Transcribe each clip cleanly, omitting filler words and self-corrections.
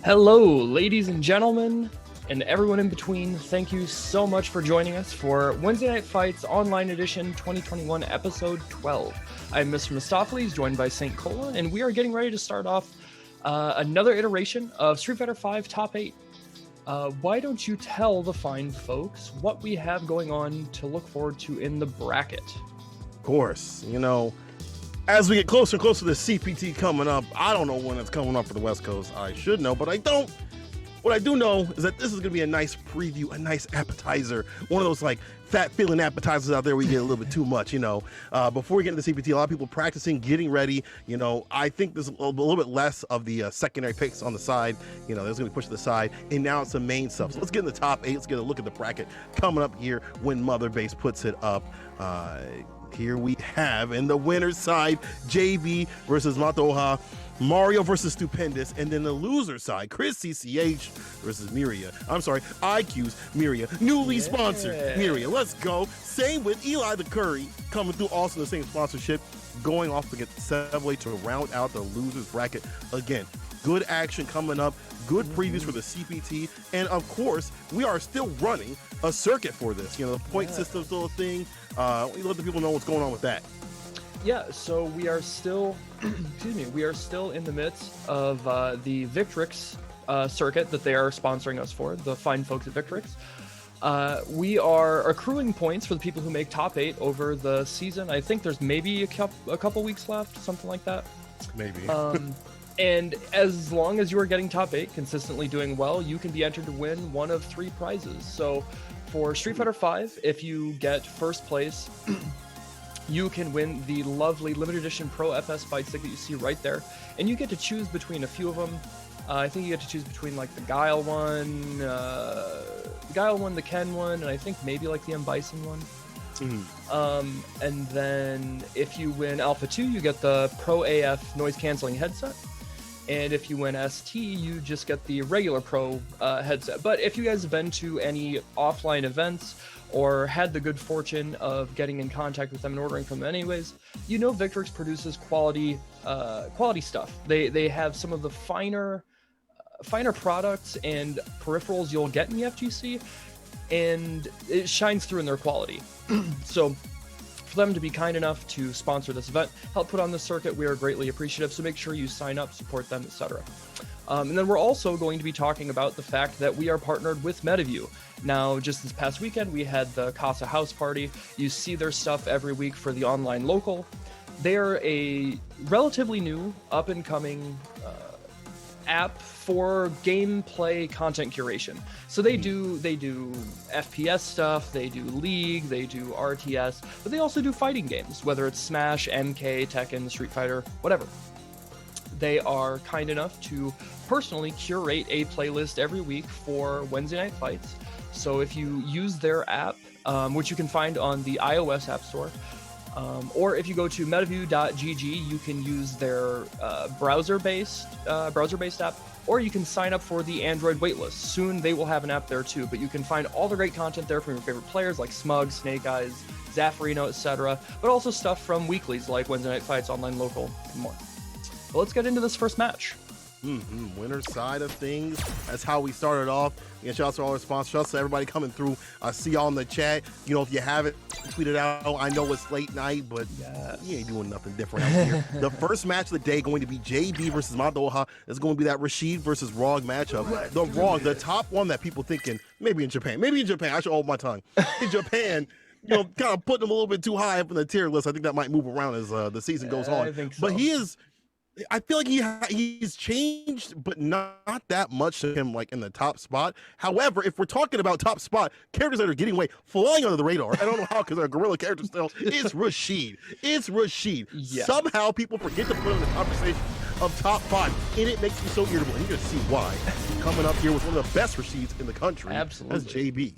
Hello, ladies and gentlemen, and everyone in between. Thank you so much for joining us for Wednesday Night Fights Online Edition 2021, Episode 12. I'm Mr. Mistopheles, joined by St. Cola, and we are getting ready to start off another iteration of Street Fighter V Top 8. Why don't you tell the fine folks what we have going on to look forward to in the bracket? Of course, as we get closer and closer to the CPT coming up, I don't know when it's coming up for the West Coast. I should know, but I don't. What I do know is that this is going to be a nice preview, a nice appetizer, one of those like fat feeling appetizers out there where you get a little bit too much, Before we get into the CPT, a lot of people practicing, getting ready. I think there's a little bit less of the secondary picks on the side. There's going to be pushed to the side, and now it's the main stuff. So let's get in the top 8. Let's get a look at the bracket coming up here when Mother Base puts it up. Here we have in the winner's side, JB versus Matoha, Mario versus Stupendous, and then the loser side, Chris CCH versus Miria. I'm sorry, IQ's Miria, newly sponsored Miria. Let's go. Same with Eli the Curry, coming through also the same sponsorship, going off against Sevway to round out the loser's bracket. Again, good action coming up, good previews for the CPT, and of course, we are still running a circuit for this. The point system's still a thing. Let the people know what's going on with that. Yeah, so we are still, we are still in the midst of the Victrix circuit that they are sponsoring us for, the fine folks at Victrix. We are accruing points for the people who make top 8 over the season. I think there's maybe a couple weeks left, something like that. Maybe. And as long as you are getting top 8, consistently doing well, you can be entered to win one of 3 prizes. So for Street Fighter V, if you get first place, you can win the lovely limited edition Pro FS fight stick that you see right there. And you get to choose between a few of them. I think you get to choose between like the Guile one, the Ken one, and I think maybe like the M. Bison one. And then if you win Alpha 2, you get the Pro AF noise canceling headset. And if you win ST, you just get the regular Pro headset. But if you guys have been to any offline events or had the good fortune of getting in contact with them and ordering from them anyways, Victrix produces quality stuff. They have some of the finer products and peripherals you'll get in the FGC, and it shines through in their quality. So for them to be kind enough to sponsor this event, help put on the circuit, we are greatly appreciative. So make sure you sign up, support them, etc. And then we're also going to be talking about the fact that we are partnered with MetaView. Now, just this past weekend, we had the Casa House Party. You see their stuff every week for the online local. They're a relatively new, up-and-coming app for gameplay content curation. So they do FPS stuff, they do League, they do RTS, but they also do fighting games, whether it's Smash, MK, Tekken, Street Fighter, whatever. They are kind enough to personally curate a playlist every week for Wednesday Night Fights. So if you use their app, which you can find on the iOS App Store, or if you go to metaview.gg, you can use their browser-based app, or you can sign up for the Android waitlist. Soon they will have an app there too, but you can find all the great content there from your favorite players like Smug, Snake Eyes, Zaffarino, etc., but also stuff from weeklies like Wednesday Night Fights, Online Local, and more. But let's get into this first match. Winner's side of things. That's how we started off. Shout out to all our sponsors. Shout out to everybody coming through. I see y'all in the chat. If you haven't, tweet it out. I know it's late night, but you ain't doing nothing different out here. The first match of the day going to be JB versus Madoha. It's going to be that Rashid versus Rog matchup. The top one that people thinking maybe in Japan. I should hold my tongue. In Japan, kind of putting him a little bit too high up in the tier list. I think that might move around as the season goes on. I think so. But I feel like he's changed, but not that much to him like in the top spot. However, if we're talking about top spot, characters that are getting away, flying under the radar, I don't know how because they're gorilla characters still, it's Rashid. It's Rashid. Yeah. Somehow people forget to put him in the conversation of top 5, and it makes me so irritable. And you're going to see why. Coming up here with one of the best Rashids in the country. Absolutely. That's JB.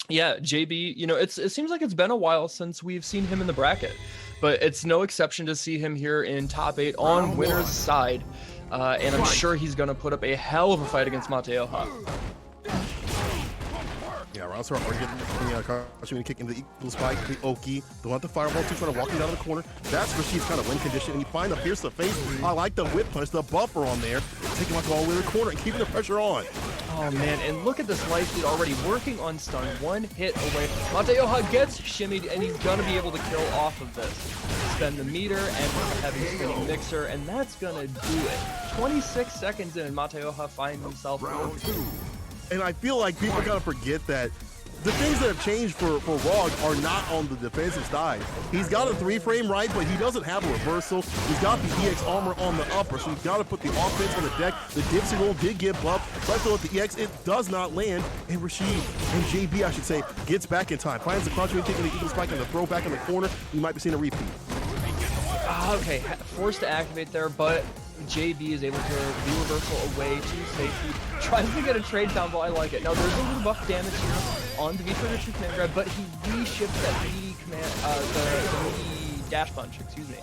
Yeah, JB, it seems like it's been a while since we've seen him in the bracket. But it's no exception to see him here in top 8 on winner's side. And I'm sure he's going to put up a hell of a fight against Mateoha. Yeah, round Bowser are getting the kick into the eagle spike, the Oki, the one at the fireball too, trying to walk him down the corner. That's Rashid's kind of win condition, and you find the pierce the face. I like the whip punch, the buffer on there, taking like all the way to the corner and keeping the pressure on. Oh man, and look at this life lead already working on stun, one hit away. Mateoha gets shimmied, and he's gonna be able to kill off of this. Spend the meter and heavy spinning mixer, and that's gonna do it. 26 seconds in, and Mateoha finds himself. And I feel like people kind of forget that the things that have changed for Rog are not on the defensive side. He's got a 3-frame right, but he doesn't have a reversal. He's got the EX armor on the upper, so he's got to put the offense on the deck. The Dipsy roll did get buffed. Right throw at the EX, it does not land. And Rashid, and JB, I should say, gets back in time. Finds the crouch kick in the eagle spike and the throw back in the corner. We might be seeing a repeat. Okay, forced to activate there, but JB is able to V-reversal away to safety. Tries to get a trade down, but I like it. Now, there's a little buff damage here on the V-trigger command grab, but he reshifts that V command, the V dash punch, excuse me.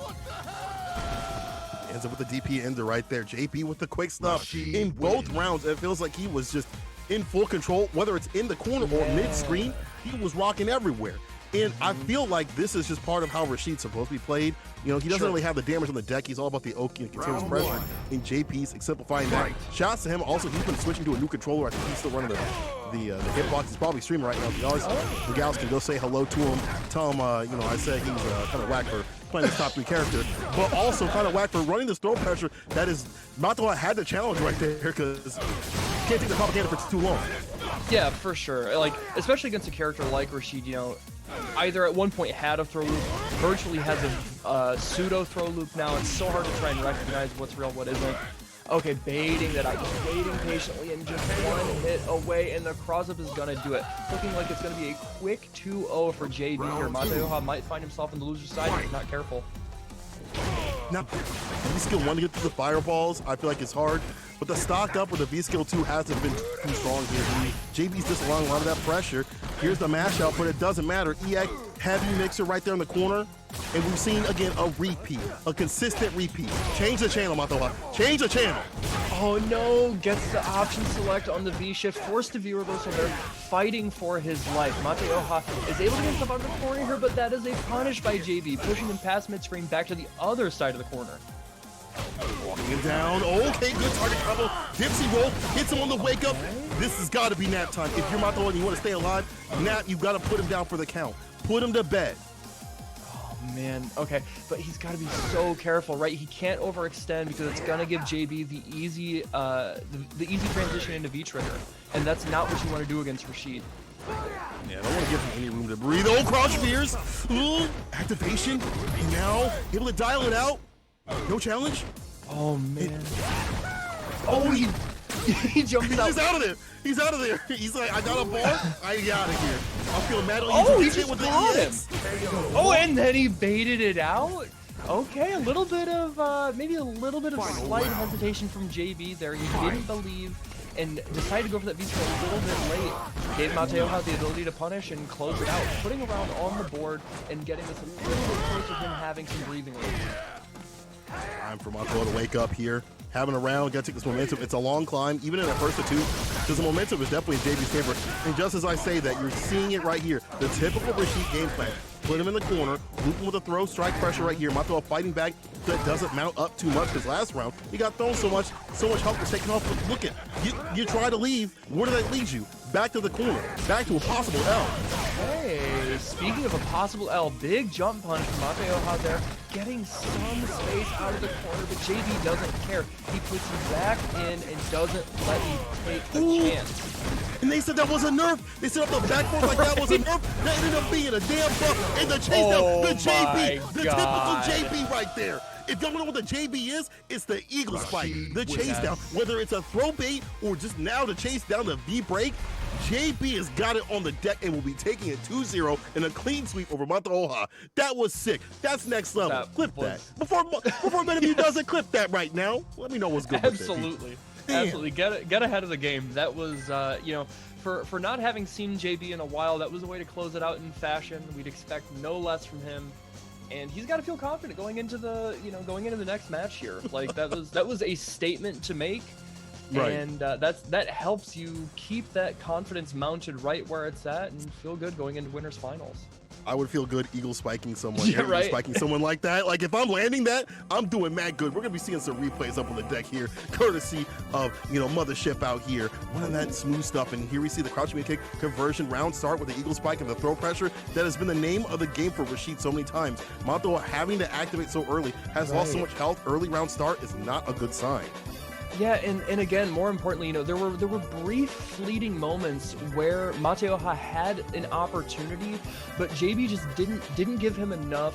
Ends up with the DP ender right there. JP with the quick stuff. In both rounds, it feels like he was just in full control, whether it's in the corner or mid-screen, he was rocking everywhere. And I feel like this is just part of how Rashid's supposed to be played. You know, he doesn't really have the damage on the deck. He's all about the Oki and continuous pressure. And JP's exemplifying that. Shouts to him. Also, he's been switching to a new controller. I think he's still running the hitbox. He's probably streaming right now, to be honest. The gals can go say hello to him. Tell him, you know, I said he's kind of whack for playing his top 3 character, but also kind of whack for running this throw pressure. That is, Matoa had the challenge right there because you can't take the propaganda for too long. Yeah, for sure. Like, especially against a character like Rashid, you know, either at one point had a throw loop, virtually has a pseudo throw loop now. It's so hard to try and recognize what's real, what isn't. Okay, baiting that out, just waiting patiently, and just one hit away, and the cross-up is gonna do it. Looking like it's gonna be a quick 2-0 for JB here. Mateoha might find himself on the loser's side if he's not careful. Now, V-Skill 1 to get through the fireballs, I feel like it's hard. But the stock up with the V-Skill 2 hasn't been too strong here. JB's just allowing a lot of that pressure. Here's the mash out, but it doesn't matter. EX, heavy mixer right there in the corner. And we've seen, again, a repeat, a consistent repeat. Change the channel, Matoa. Change the channel. Oh no, gets the option select on the V-shift, forced to V-reversal there, fighting for his life. Mateoha is able to get himself out of the corner here, but that is a punish by JB, pushing him past mid-screen back to the other side of the corner. Walking him down. Okay, good target combo. Dipsy roll. Hits him on the wake up. This has got to be nap time. If you're Matoa and you want to stay alive, nap, you've got to put him down for the count. Put him to bed. Man, okay, but he's got to be so careful, right? He can't overextend because it's gonna give JB the easy transition into V-trigger, and that's not what you want to do against Rashid. Yeah, I don't want to give him any room to breathe. Oh, crouch fears. Ooh, activation. And now able to dial it out. No challenge. Oh man. Oh, he jumped out. He's out of there. He's out of there. He's like, I got a ball. I got out of here. I'm feeling mad. Oh, he just caught him. Oh, and then he baited it out. Okay, a little bit of maybe a little bit of slight hesitation from JB there. He didn't believe and decided to go for that V-skill a little bit late. Gave Mateoha the ability to punish and close it out, putting a round on the board and getting this a little bit close to him having some breathing room. Time for Matoa to wake up here. Having a round, gotta take this momentum. It's a long climb, even in a first to 2, because the momentum is definitely in JB's favor. And just as I say that, you're seeing it right here. The typical Rashid game plan. Put him in the corner, loop him with a throw, strike pressure right here. Matoa fighting back. That doesn't mount up too much, because last round, he got thrown so much help was taken off. But look at, you try to leave, where did that lead you? Back to the corner, back to a possible L. Hey, speaking of a possible L, big jump punch from Mateoha there, getting some space out of the corner, but JB doesn't care. He puts him back in and doesn't let you take a chance. And they said that was a nerf. They set up the backboard like that was a nerf. That ended up being a damn buff. And the chase down, the JB, the typical JB right there. If y'all know what the JB is, it's the eagle spike, the chase down. Whether it's a throw bait or just now to chase down the V break, JB has got it on the deck and will be taking it 2-0 in a clean sweep over Mateoha. That was sick. That's next level. Clip that. Before many of you doesn't clip that right now. Let me know what's good. Absolutely. Absolutely. Get ahead of the game. That was, you know, for not having seen JB in a while, that was a way to close it out in fashion. We'd expect no less from him. And he's got to feel confident going into the next match here. Like that was a statement to make. Right. And that helps you keep that confidence mounted right where it's at and feel good going into winners finals. I would feel good eagle spiking someone, Yeah, right. spiking someone like that. Like if I'm landing that, I'm doing mad good. We're gonna be seeing some replays up on the deck here, courtesy of Mothership out here, running that smooth stuff. And here we see the crouch medium kick conversion round start with the eagle spike and the throw pressure. That has been the name of the game for Rashid so many times. Monto having to activate so early, has lost so much health. Early round start is not a good sign. Yeah, and again, more importantly, there were brief fleeting moments where Mateoha had an opportunity, but JB just didn't give him enough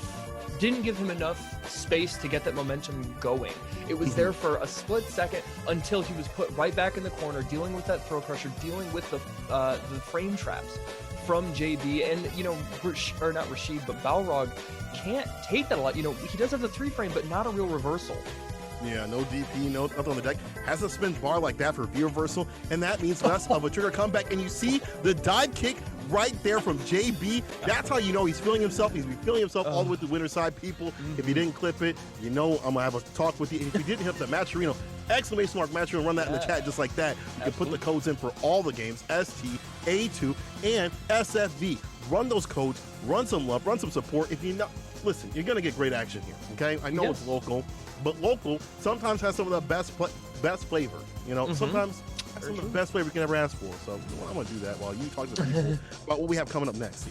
space to get that momentum going. It was there for a split second until he was put right back in the corner, dealing with that throw pressure, dealing with the frame traps from JB, and not Rashid, but Balrog can't take that a lot. He does have the 3-frame, but not a real reversal. Yeah, no DP, nothing on the deck. Has a spin bar like that for V-reversal, and that means less of a trigger comeback. And you see the dive kick right there from JB. That's how you know he's feeling himself. He's feeling himself all the way to the winner's side, people. If you didn't clip it, I'm going to have a talk with you. And if you didn't hit the Matcherino, ! Matcherino, run that in the chat just like that. You can put the codes in for all the games, ST, A2, and SFV. Run those codes, run some love, run some support. If you know, listen, you're going to get great action here, okay? I know it's local, but local sometimes has some of the best flavor. Sometimes has some of the best flavor you can ever ask for. So I'm going to do that while you talk to people about what we have coming up next.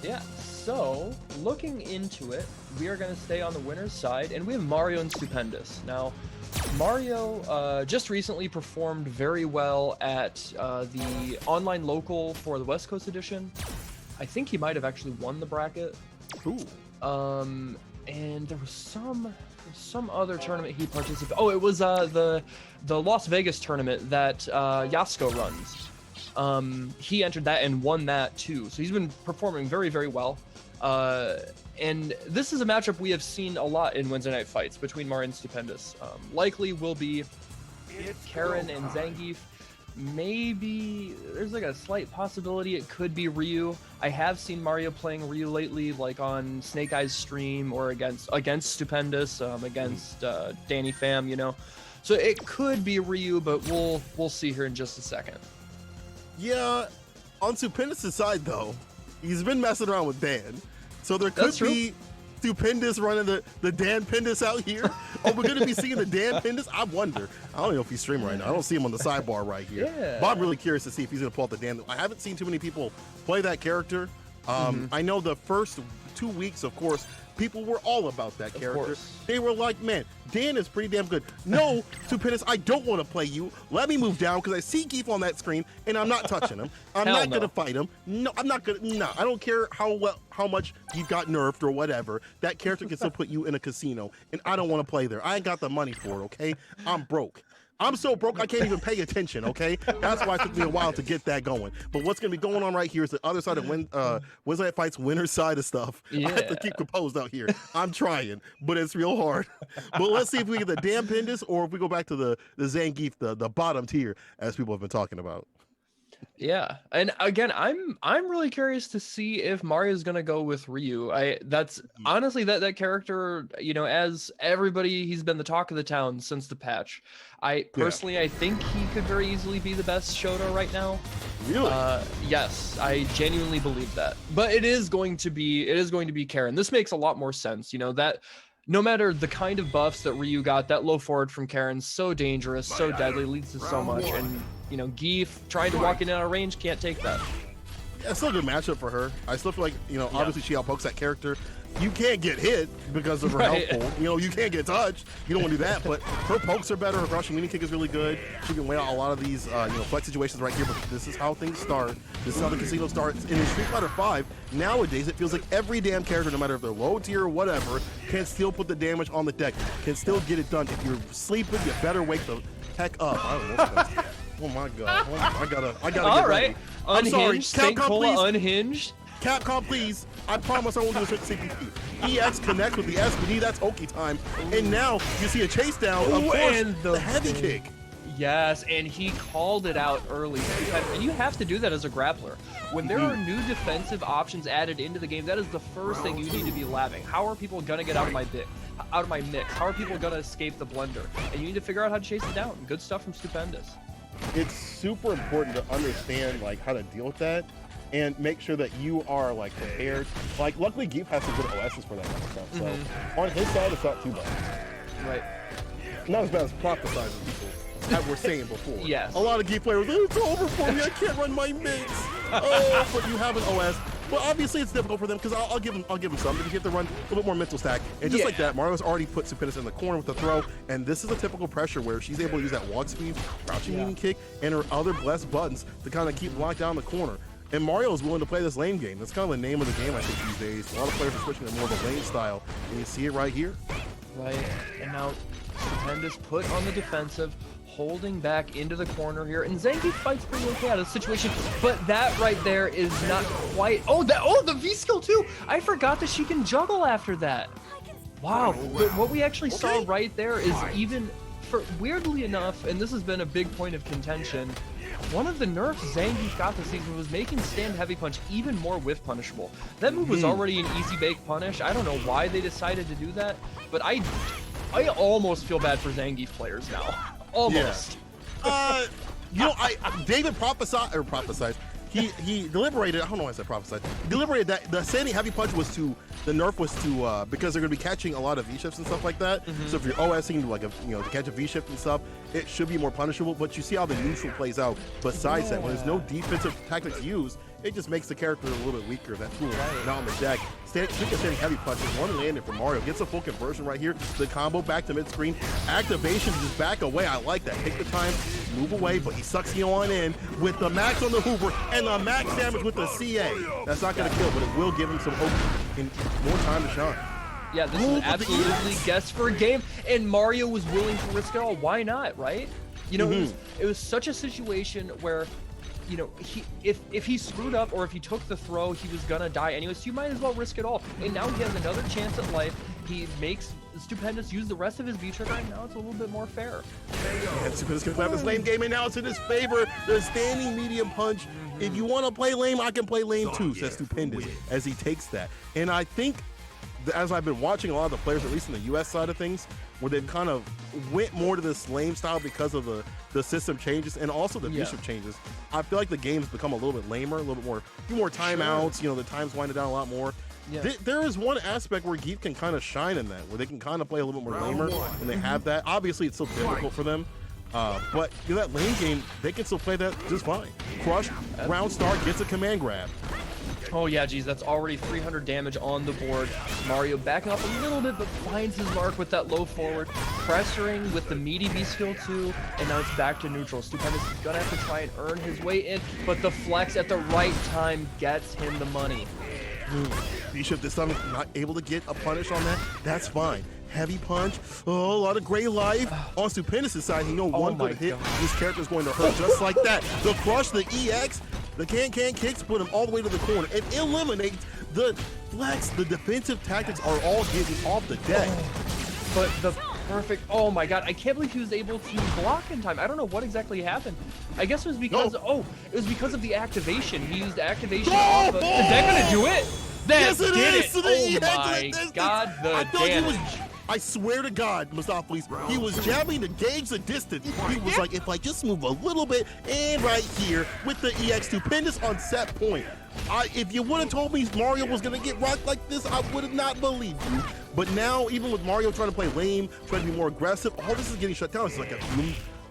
Yeah, so looking into it, we are going to stay on the winner's side, and we have Mario and Stupendous. Now, Mario just recently performed very well at the online local for the West Coast edition. I think he might have actually won the bracket. Ooh. And there was some other tournament he participated. Oh, it was the Las Vegas tournament that Yasko runs. He entered that and won that too. So he's been performing very, very well. And this is a matchup we have seen a lot in Wednesday Night Fights between Mario and Stupendous. Likely will be Karen and Zangief. Maybe there's like a slight possibility it could be Ryu. I have seen Mario playing Ryu lately, like on Snake Eyes stream or against Stupendous, against Danny Pham, So it could be Ryu, but we'll see here in just a second. Yeah, on Stupendous' side though, he's been messing around with Dan, so there could be Stupendous running the Dan Pendus out here. Oh, we're going to be seeing the Dan Pendus? I wonder. I don't know if he's streaming right now. I don't see him on the sidebar right here. Yeah. But I'm really curious to see if he's going to pull out the Dan. I haven't seen too many people play that character. I know the first 2 weeks, of course, people were all about that character. They were like, man, Dan is pretty damn good. No, Stupendous, I don't want to play you. Let me move down because I see Geef on that screen and I'm not touching him. I'm not going to fight him. No, I'm not going to. No, I don't care how much you got nerfed or whatever. That character can still put you in a casino and I don't want to play there. I ain't got the money for it, okay? I'm broke. I'm so broke I can't even pay attention, okay? That's why it took me a while to get that going. But what's going to be going on right here is the other side of Wednesday Night Fights winner's side of stuff. Yeah. I have to keep composed out here. I'm trying, but it's real hard. But let's see if we get the damn Pendus or if we go back to the Zangief, the bottom tier, as people have been talking about. Yeah, and again, I'm really curious to see if Mario's gonna go with Ryu. That's honestly that character, as everybody, he's been the talk of the town since the patch. I think he could very easily be the best Shoto right now. Really? Yes, I genuinely believe that. But it is going to be Karen. This makes a lot more sense. That no matter the kind of buffs that Ryu got, that low forward from Karen's so dangerous, so deadly, leads to so much. And Geef trying to walk in out of range can't take that. Yeah, it's still a good matchup for her. I still feel like, obviously she outpokes that character. You can't get hit because of her health pool. You can't get touched. You don't want to do that, but her pokes are better. Her crushing mini kick is really good. She can win out a lot of these, flex situations right here, but this is how things start. This is how the casino starts. And in Street Fighter V, nowadays, it feels like every damn character, no matter if they're low tier or whatever, can still put the damage on the deck, can still get it done. If you're sleeping, you better wake the heck up. I don't know. Oh my God. I gotta all get right. ready. I'm sorry. Capcom, please. Unhinged. Capcom, please. I promise I won't do this with CPT. EX connects with the SPD. That's Oki time. And now you see a chase down. Of course, and the heavy kick. Yes, and he called it out early. And you have to do that as a grappler. When there are new defensive options added into the game, that is the first thing you need to be labbing. How are people gonna get out of my mix? How are people gonna escape the blender? And you need to figure out how to chase it down. Good stuff from Stupendous. it's super important to understand like how to deal with that and make sure that you are like prepared. Like luckily Geep has some good OSs for that kind of stuff. So on his side it's not too bad. Right. Not as bad as prophesizing people that were saying before. Yes. A lot of Geep players, it's over for me, I can't run my mix. Oh, but you have an OS. Well, obviously it's difficult for them because I'll give them some. They get to run a little bit more mental stack. And just like that, Mario's already put Stupendous in the corner with the throw. And this is a typical pressure where she's able to use that walk speed, crouching medium kick, and her other blessed buttons to kind of keep locked down the corner. And Mario is willing to play this lane game. That's kind of the name of the game, I think, these days. A lot of players are switching to more of a lane style. And you see it right here. Right. And now Stupendous put on the defensive, holding back into the corner here, and Zangief fights pretty okay out of the situation, but that right there is not quite. Oh, the V skill too. I forgot that she can juggle after that. Wow. But what we actually saw right there is even for weirdly enough, and this has been a big point of contention. One of the nerfs Zangief got this season was making stand heavy punch even more whiff punishable. That move was already an easy bake punish. I don't know why they decided to do that, but I almost feel bad for Zangief players now. Almost. Yeah. You know, David prophesied. He deliberated. I don't know why I said prophesied. Deliberated that the standing heavy punch was the nerf was to because they're going to be catching a lot of V shifts and stuff like that. So if you're OSing like to catch a V shift and stuff, it should be more punishable. But you see how the neutral plays out. Besides that, when there's no defensive tactics used, it just makes the character a little bit weaker. That tool not on the deck. Standing heavy punches, one landed for Mario. Gets a full conversion right here. The combo back to mid-screen. Activation, just back away. I like that. Take the time, move away, but he sucks you on in with the max on the Hoover and the max damage with the CA. That's not going to kill, but it will give him some hope and more time to shine. Yeah, this is absolutely guess for a game, and Mario was willing to risk it all. Why not, right? You know, it was such a situation where, you know, if he screwed up or if he took the throw, he was gonna die anyway, so you might as well risk it all. And now he has another chance at life. He makes Stupendous use the rest of his V-trigger, and now it's a little bit more fair. And Stupendous can play this lane game, and now it's in his favor. The standing medium punch. If you want to play lane, I can play lane too, says Stupendous, as he takes that. And I think, as I've been watching a lot of the players, at least in the U.S. side of things, where they've kind of went more to this lane style because of the system changes and also the V-shift changes, I feel like the game's become a little bit lamer, a little bit more, a few more timeouts, you know, the time's winding down a lot more. There is one aspect where Geep can kind of shine in that, where they can kind of play a little bit more lamer when they have that. Obviously, it's still difficult for them. But you know, that lane game, they can still play that just fine. Crush, round start, gets a command grab. Oh yeah, geez, that's already 300 damage on the board. Mario backing up a little bit, but finds his mark with that low forward, pressuring with the meaty B skill too, and now it's back to neutral. Stupendous is gonna have to try and earn his way in, but the flex at the right time gets him the money. B-shift this time not able to get a punish on that. That's fine. Heavy punch. Oh, a lot of gray life. On Stupendous' side, you know one good hit, this character is going to hurt just like that. The crush, the EX, the can kicks put him all the way to the corner. It eliminates the flex. The defensive tactics are all getting off the deck. But the perfect, oh my god, I can't believe he was able to block in time. I don't know what exactly happened. I guess it was because, it was because of the activation. He used activation off of, is that gonna do it? That did it! Oh my god, the damage. I swear to God, Mustaflis, he was jabbing to gauge the distance. He was like, if I just move a little bit, and right here with the EX Stupendous on set point. If you would have told me Mario was going to get rocked like this, I would have not believed you. But now, even with Mario trying to play lame, trying to be more aggressive, all this is getting shut down. It's like a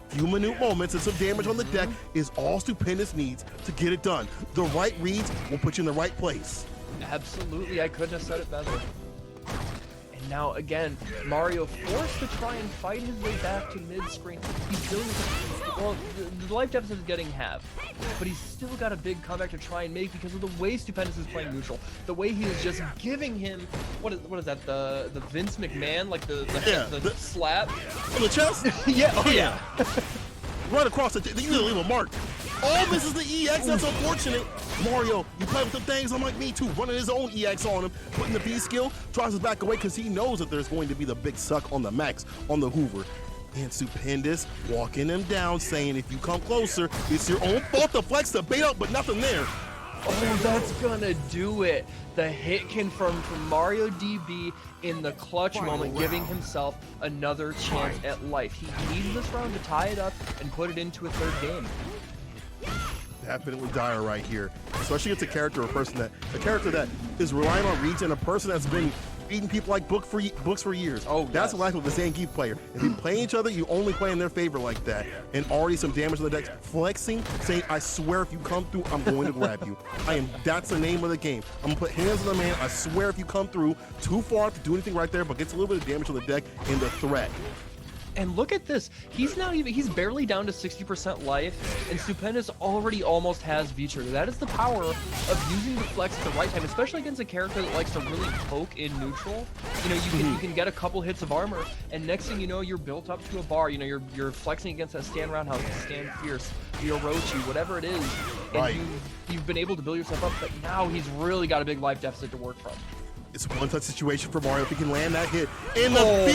few minute moments and some damage on the deck is all Stupendous needs to get it done. The right reads will put you in the right place. Absolutely, I couldn't have said it better. Now again, Mario forced to try and fight his way back to mid-screen. He's doing well, the life deficit is getting half, but he's still got a big comeback to try and make because of the way Stupendous is playing neutral. The way he is just giving him what is that? The Vince McMahon, like the slap on the chest? Yeah. Oh yeah. Right across the. You need to leave a mark. Oh, misses the EX. That's unfortunate. Mario, you play with the things. I'm like me too, running his own EX on him, putting the B skill, tries to back away because he knows that there's going to be the big suck on the max on the Hoover. And Stupendous walking him down, saying if you come closer, it's your own fault to flex the bait up, but nothing there. Oh, that's gonna do it. The hit confirmed from Mario DB in the clutch moment, giving himself another chance at life. He needs this round to tie it up and put it into a third game. Definitely dire right here, especially against a character or a character that is relying on reach and a person that's been beating people like books for years. Oh, that's the life of a Zangief player. If you play each other, you only play in their favor like that. And already some damage on the deck, flexing, saying, I swear if you come through, I'm going to grab you. That's the name of the game. I'm gonna put hands on the man. I swear if you come through, too far to do anything right there, but gets a little bit of damage on the deck and the threat. And look at this. He's barely down to 60% life, and Stupendous already almost has Victrix. That is the power of using the flex at the right time, especially against a character that likes to really poke in neutral. You know, you can get a couple hits of armor, and next thing you know, you're built up to a bar. You know, you're flexing against that stand roundhouse, stand fierce, the Orochi, whatever it is. And right. You've been able to build yourself up, but now he's really got a big life deficit to work from. It's a one-touch situation for Mario if he can land that hit. And the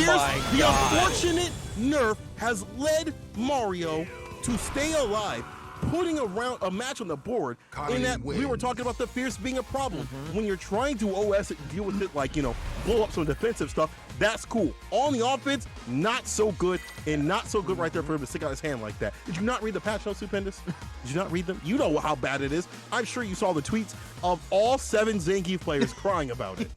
unfortunate nerf has led Mario to stay alive, putting a match on the board. In that we were talking about the fierce being a problem. When you're trying to OS it, deal with it, like, you know, blow up some defensive stuff, that's cool. On the offense, not so good, and not so good right there for him to stick out his hand like that. Did you not read the patch notes, Stupendous? Did you not read them? You know how bad it is. I'm sure you saw the tweets of all 7 Zangief players crying about it.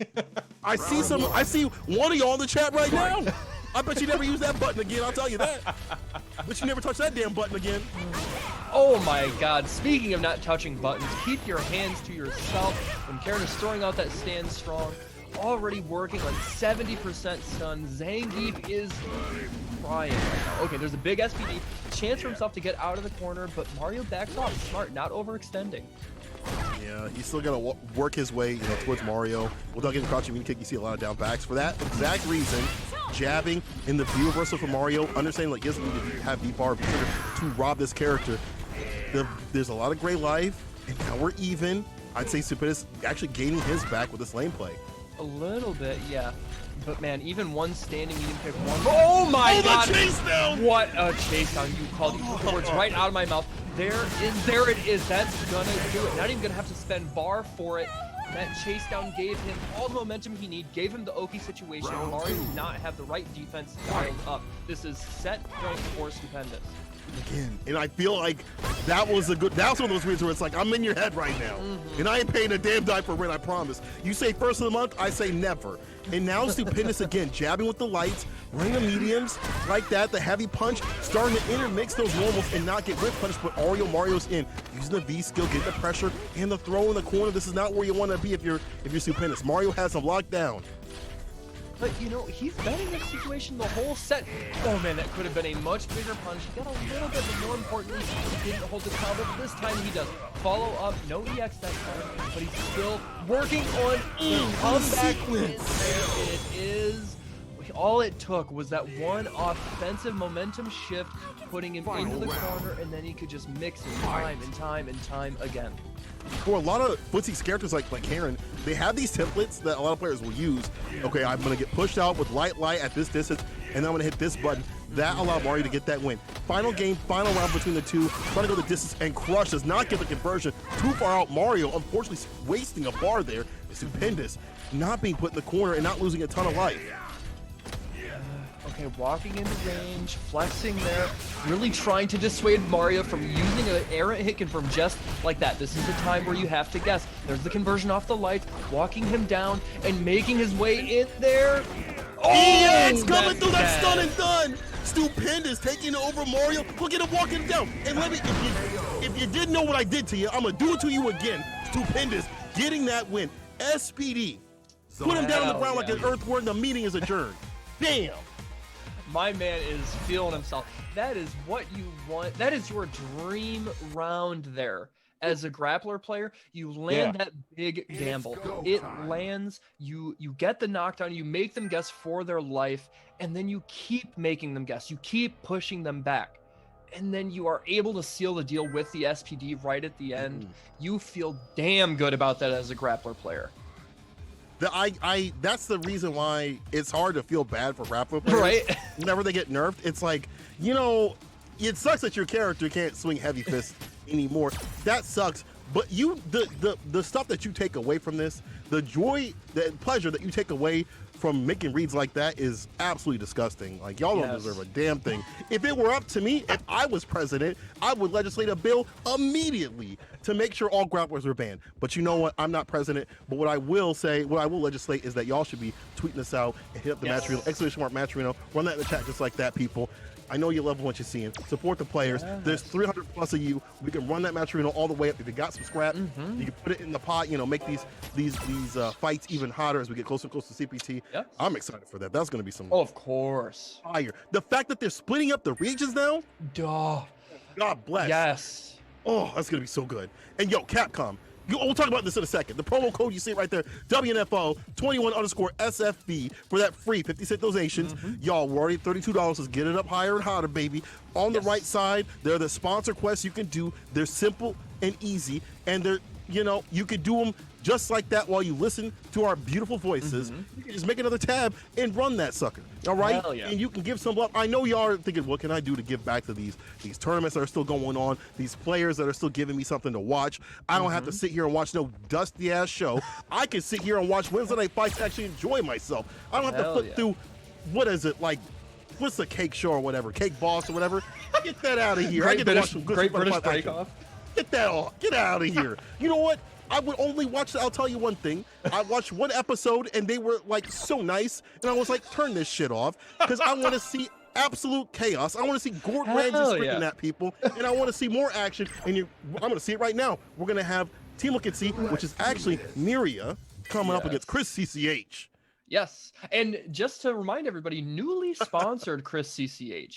I see one of y'all in the chat right now. I bet you never use that button again, I'll tell you that. But you never touch that damn button again. Oh my god, speaking of not touching buttons, keep your hands to yourself when characters throwing out that stand strong. Already working like 70% stun. Zangief is crying right now. Okay, there's a big SPD. Chance for himself to get out of the corner, but Mario backs off. Smart, not overextending. Yeah, he's still got to work his way, you know, towards Mario. Without getting crouching mean kick, you see a lot of down backs. For that exact reason, jabbing in the view reversal for Mario, understanding like, yes, we need to have V-bar to rob this character. There's a lot of gray life, and now we're even. I'd say Stupendous actually gaining his back with this lane play. A little bit, yeah. But man, even one standing medium kick, one. Oh my god! The chase down! What a chase down you called. You took the words right out of my mouth. There it is. That's gonna do it. Not even gonna have to spend bar for it. That chase down gave him all the momentum he needed, gave him the Oki situation. Mario did not have the right defense dialed up. This is set point for Stupendous. Again, and I feel like that was one of those reasons where it's like, I'm in your head right now, and I ain't paying a damn dime for rent, I promise. You say first of the month, I say never. And now Stupendous again, jabbing with the lights, running the mediums, like that, the heavy punch, starting to intermix those normals and not get whip punished, but Mario's in. Using the V skill, getting the pressure, and the throw in the corner. This is not where you want to be if you're Stupendous. Mario has him locked down. But, you know, he's been in this situation the whole set. Oh, man, that could have been a much bigger punch. He got a little bit, but more importantly, he didn't hold the combo. This time he does. Follow up, no EX that time, but he's still working on the comeback. There it is. All it took was that one offensive momentum shift, putting him into the corner, and then he could just mix it time and time and time again. For a lot of Footsie's characters like Karen, they have these templates that a lot of players will use. Okay, I'm going to get pushed out with light at this distance, and I'm going to hit this button. That allowed Mario to get that win. Final game, final round between the two, trying to go the distance, and Crush does not get the conversion. Too far out. Mario, unfortunately, wasting a bar there. Stupendous, not being put in the corner and not losing a ton of life. Okay, walking into range, flexing there, really trying to dissuade Mario from using an errant hit confirm just like that. This is the time where you have to guess. There's the conversion off the lights, walking him down and making his way in there. Oh, EX coming through that stun and done. Stupendous taking over Mario. Look at him walking down. And let me, if you didn't know what I did to you, I'm gonna do it to you again. Stupendous getting that win. SPD, put him down on the ground like an earthworm. The meeting is adjourned. Damn. My man is feeling himself. That is what you want. That is your dream round there. As a grappler player, you land that big gamble. It lands, you get the knockdown, you make them guess for their life, and then you keep making them guess. You keep pushing them back. And then you are able to seal the deal with the SPD right at the end. You feel damn good about that as a grappler player. That's the reason why it's hard to feel bad for grappler players. Right. Whenever they get nerfed, it's like, you know, it sucks that your character can't swing heavy fists anymore. That sucks. But the stuff that you take away from this, the joy, the pleasure that you take away from making reads like that is absolutely disgusting. Like, y'all don't deserve a damn thing. If it were up to me, if I was president, I would legislate a bill immediately to make sure all grapplers are banned. But you know what? I'm not president. But what I will say, what I will legislate is that y'all should be tweeting this out and hit up the Match Reno, !Match run that in the chat just like that, people. I know you love what you're seeing. Support the players. There's 300 plus of you. We can run that Match Reno all the way up. If you got some scrap, you can put it in the pot. You know, make these fights even hotter as we get closer and closer to CPT. Yep. I'm excited for that. That's going to be some. Oh, of course. Fire. The fact that they're splitting up the regions now. Duh. God bless. Yes. Oh, that's going to be so good. And yo, Capcom. We'll talk about this in a second. The promo code, you see it right there, WNF2021_SFB for that free 50-cent donation. Y'all, we're already $32. Let's get it up higher and hotter, baby. On the right side, there are the sponsor quests you can do. They're simple and easy, and they're, you know, you can do them just like that while you listen to our beautiful voices. You can just make another tab and run that sucker. All right? Hell yeah. And you can give some love. I know y'all are thinking, what can I do to give back to these tournaments that are still going on, these players that are still giving me something to watch. I don't have to sit here and watch no dusty ass show. I can sit here and watch Wednesday Night Fights and actually enjoy myself. I don't have to flip through, what is it, like, what's the cake show or whatever, Cake Boss or whatever. Get that out of here. I get to watch some good Great British Bake Off. Get that off. Get out of here. You know what? I would only watch, I'll tell you one thing. I watched one episode and they were like so nice. And I was like, turn this shit off. Because I want to see absolute chaos. I want to see Gordon Ramsay screaming at people. And I want to see more action. And I'm going to see it right now. We're going to have Team Look and See, which is actually Miria coming up against Chris CCH. Yes. And just to remind everybody, newly sponsored Chris CCH.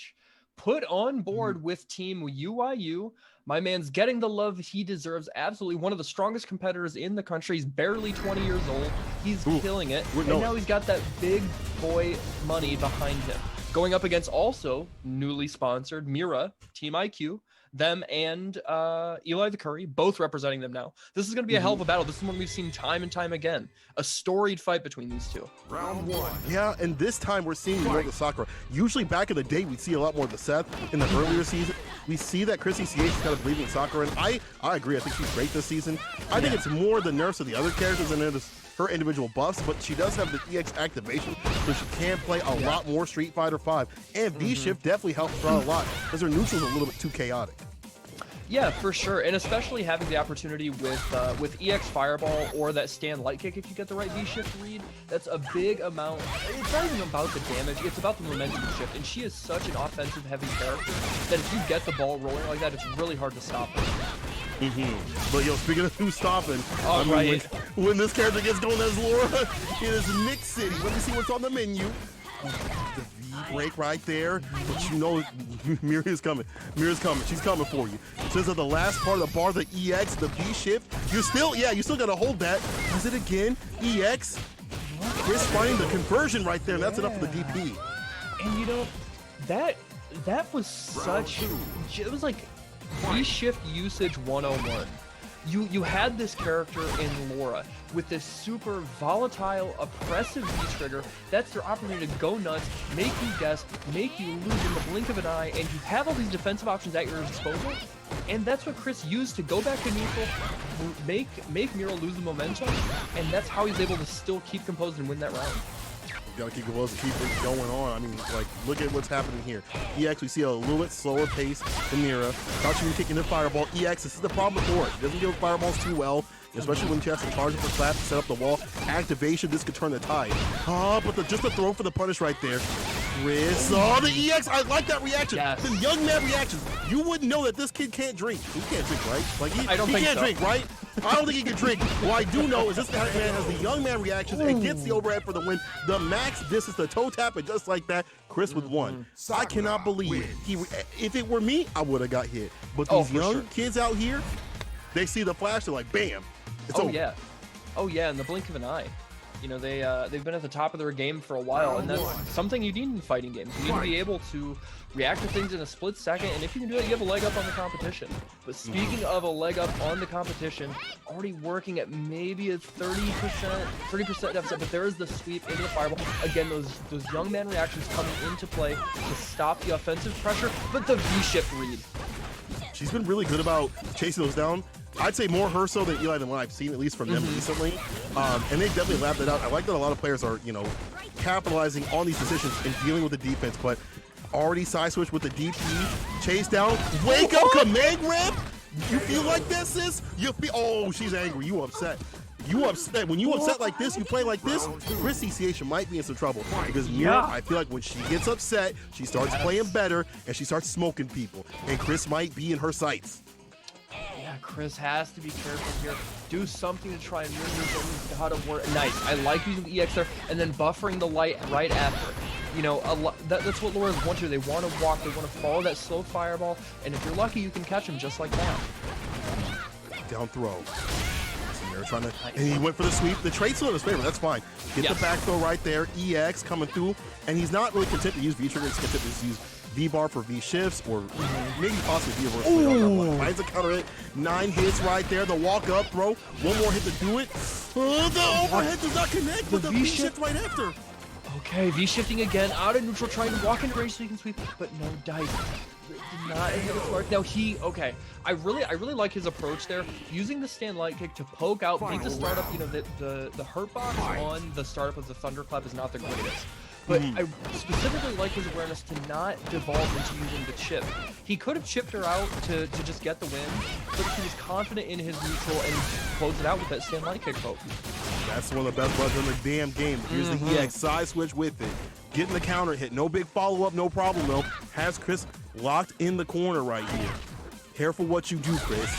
Put on board with Team UIU. My man's getting the love he deserves. Absolutely one of the strongest competitors in the country. He's barely 20 years old. He's killing it. And now he's got that big boy money behind him. Going up against also newly sponsored Mira, Team IQ, them and Eli the Curry, both representing them now. This is going to be a hell of a battle. This is one we've seen time and time again. A storied fight between these two. Round one. Yeah, and this time we're seeing more of the Sakura. Usually back in the day, we'd see a lot more of the Seth in the earlier season. We see that Chris CCH is kind of believing in Sakura, and I agree. I think she's great this season. I think it's more the nerfs of the other characters than it is her individual buffs, but she does have the EX activation, so she can play a lot more Street Fighter V. And V-Shift definitely helps her out a lot, because her neutral's a little bit too chaotic. Yeah, for sure, and especially having the opportunity with EX Fireball or that stand light kick, if you get the right V-shift read, that's a big amount. It's not even about the damage, it's about the momentum shift, and she is such an offensive heavy character that if you get the ball rolling like that, it's really hard to stop her. But yo, speaking of who's stopping, when this character gets going as Laura, it is Nick City. Let me see what's on the menu. The V break right there, but you know Mira's coming. Mira's coming. She's coming for you. Since at the last part of the bar, the EX, the V shift, you still gotta hold that. Is it again? EX. Chris finding the conversion right there, and that's enough for the DP. And you know, that was such. It was like V-shift usage 101. You had this character in Laura with this super volatile, oppressive V-trigger. That's their opportunity to go nuts, make you guess, make you lose in the blink of an eye, and you have all these defensive options at your disposal. And that's what Chris used to go back to neutral, make Mira lose the momentum, and that's how he's able to still keep composed and win that round. You gotta keep composed and keep it going on. I mean, like, look at what's happening here. EX, we see a little bit slower pace than Mira. Not sure you're taking the fireball. EX, this is the problem with Laura. She doesn't deal with fireballs too well, especially when she has to charge up the clap to set up the wall. Activation, this could turn the tide. But just the throw for the punish right there. Chris, the EX, I like that reaction. Yes. The young man reactions. You wouldn't know that this kid can't drink. He can't drink, right? Like, he can't drink, right? I don't think he can drink. What I do know is this man has the young man reactions and gets the overhead for the win. The max distance, the toe tap, and just like that, Chris with one. I cannot believe if it were me, I would have got hit. But these young kids out here, they see the flash, they're like, bam, it's over. Yeah. Oh yeah, in the blink of an eye. You know, they've been at the top of their game for a while, and that's something you need in fighting games. You need to be able to react to things in a split second, and if you can do it, you have a leg up on the competition. But speaking of a leg up on the competition, already working at maybe a 30% deficit, but there is the sweep into the fireball. Again, those young man reactions coming into play to stop the offensive pressure, but the V-shift read. She's been really good about chasing those down. I'd say more her so than Eli than what I've seen, at least from them recently. And they definitely lapped it out. I like that a lot of players are, you know, capitalizing on these decisions and dealing with the defense, but already side switch with the DP, chase down, wake up, command grab. You feel like this is? You feel, oh, she's angry. You upset. You upset. When you upset like this, you play like this, Chris CCH might be in some trouble. Because Mira, I feel like when she gets upset, she starts playing better and she starts smoking people. And Chris might be in her sights. Yeah, Chris has to be careful here. Do something to try and win this. How to work. Nice. I like using the EX there and then buffering the light right after. You know, that's what Laura's want to do. They want to walk. They want to follow that slow fireball. And if you're lucky, you can catch him just like that. Down throw. They're trying to, and he went for the sweep. The trade's still in his favor. That's fine. Get the back throw right there. EX coming through, and he's not really content to use V trigger. He's content to use V bar for V shifts, or maybe possibly V reverse. Finds a counter hit. 9 hits right there. The walk up throw. One more hit to do it. The overhead does not connect with the V shift right after. Okay, V shifting again out of neutral, trying to walk into range so he can sweep, but no dice. Did not hit it smart. Now I really like his approach there, using the stand light kick to poke out, beat the startup. You know, the hurt box on the startup of the thunderclap is not the greatest. But I specifically like his awareness to not devolve into using the chip. He could have chipped her out to just get the win, but he was confident in his neutral and closed it out with that stand light kick poke. That's one of the best buttons in the damn game. Here's the EX side switch with it. Getting the counter hit. No big follow-up, no problem though. Has Chris locked in the corner right here. Careful what you do, Chris.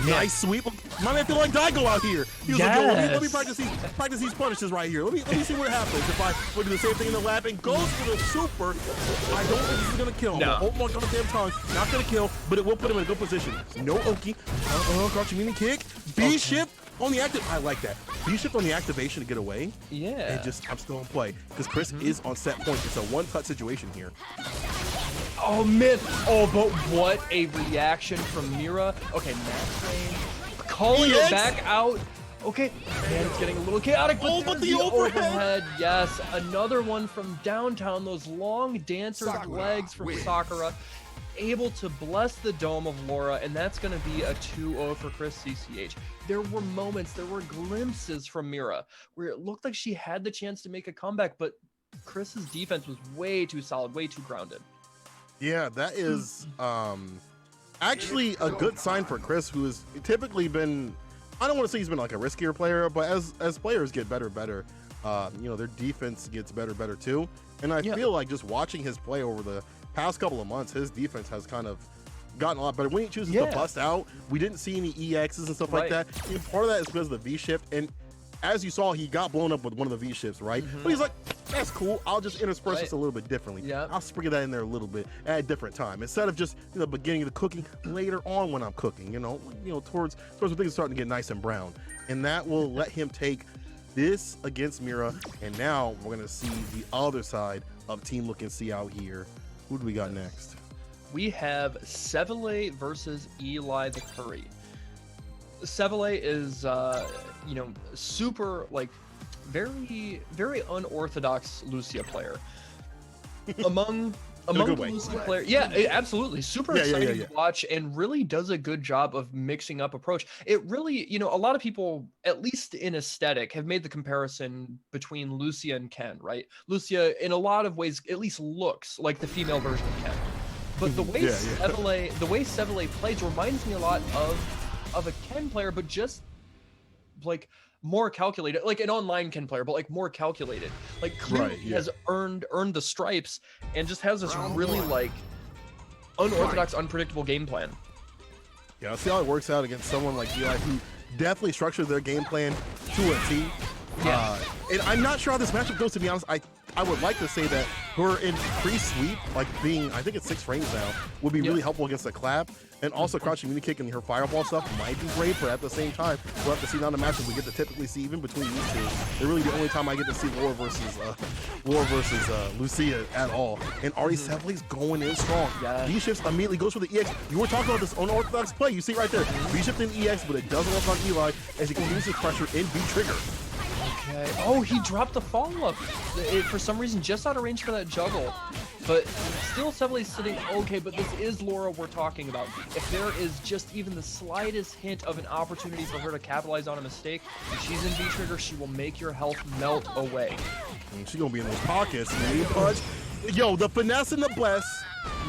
Nice sweep. My man feel like Daigo out here. He was like, yo, let me practice these punishes right here. Let me see what happens if I would do the same thing in the lap and goes for the super. I don't think this is gonna kill him. No. Hold on, damn tongue. Not gonna kill, but it will put him in a good position. No Oki. Crouching mini kick. B shift on the active. I like that. B shift on the activation to get away. Yeah. And just, I'm still in play because Chris is on set point. It's a one-touch situation here. Oh man! Oh, but what a reaction from Mira. Okay, max range, calling it back out. Okay, man, it's getting a little chaotic. But the overhead. Yes, another one from downtown. Those long dancer's legs from Sakura, able to bless the dome of Laura, and that's going to be a 2-0 for Chris CCH. There were moments, there were glimpses from Mira where it looked like she had the chance to make a comeback, but Chris's defense was way too solid, way too grounded. Yeah, that is actually a good sign for Chris, who has typically been, I don't want to say he's been like a riskier player, but as players get better, you know, their defense gets better too. And I feel like just watching his play over the past couple of months, his defense has kind of gotten a lot better. When he chooses to bust out, we didn't see any EXs and stuff like that. And part of that is because of the V shift. And as you saw, he got blown up with one of the V shifts, right? But he's like, that's cool. I'll just intersperse this a little bit differently. I'll sprinkle that in there a little bit at a different time instead of just the beginning of the cooking. Later on when I'm cooking, you know, towards when things are starting to get nice and brown, and that will let him take this against Mira. And now we're gonna see the other side of Team Look and See out here. Who do we got next? We have Sevele versus Eli the Curry. Sevele is, you know, super, like, very unorthodox Lucia player. Among the Lucia players, absolutely, super exciting to watch, and really does a good job of mixing up approach. It really, you know, a lot of people, at least in aesthetic, have made the comparison between Lucia and Ken, right? Lucia, in a lot of ways, at least looks like the female version of Ken, but the way Sevele plays reminds me a lot of a Ken player, but just like more calculated, like an online Ken player, but like more calculated. Like clearly he has earned the stripes and just has this really like unorthodox, unpredictable game plan. Yeah, let's see how it works out against someone like Eli, who definitely structured their game plan to a T. And I'm not sure how this matchup goes, to be honest. I would like to say that her increased sweep, like being, I think it's 6 frames now, would be really helpful against the clap. And also crouching mini kick and her fireball stuff might be great, but at the same time, we'll have to see now the matches we get to typically see even between these two. They're really the only time I get to see Laura versus Lucia at all. And already Sevele's going in strong. V shifts immediately goes for the EX. You were talking about this unorthodox play. You see right there, V shift in EX, but it doesn't work on Eli as he continues his pressure in V trigger. Okay. Oh, he dropped the follow-up. For some reason, just out of range for that juggle. but still Sevele's sitting okay, but this is Laura we're talking about. If there is just even the slightest hint of an opportunity for her to capitalize on a mistake, if she's in V-trigger, she will make your health melt away. And she's gonna be in those pockets. Knee punch. Yo, the finesse and the bless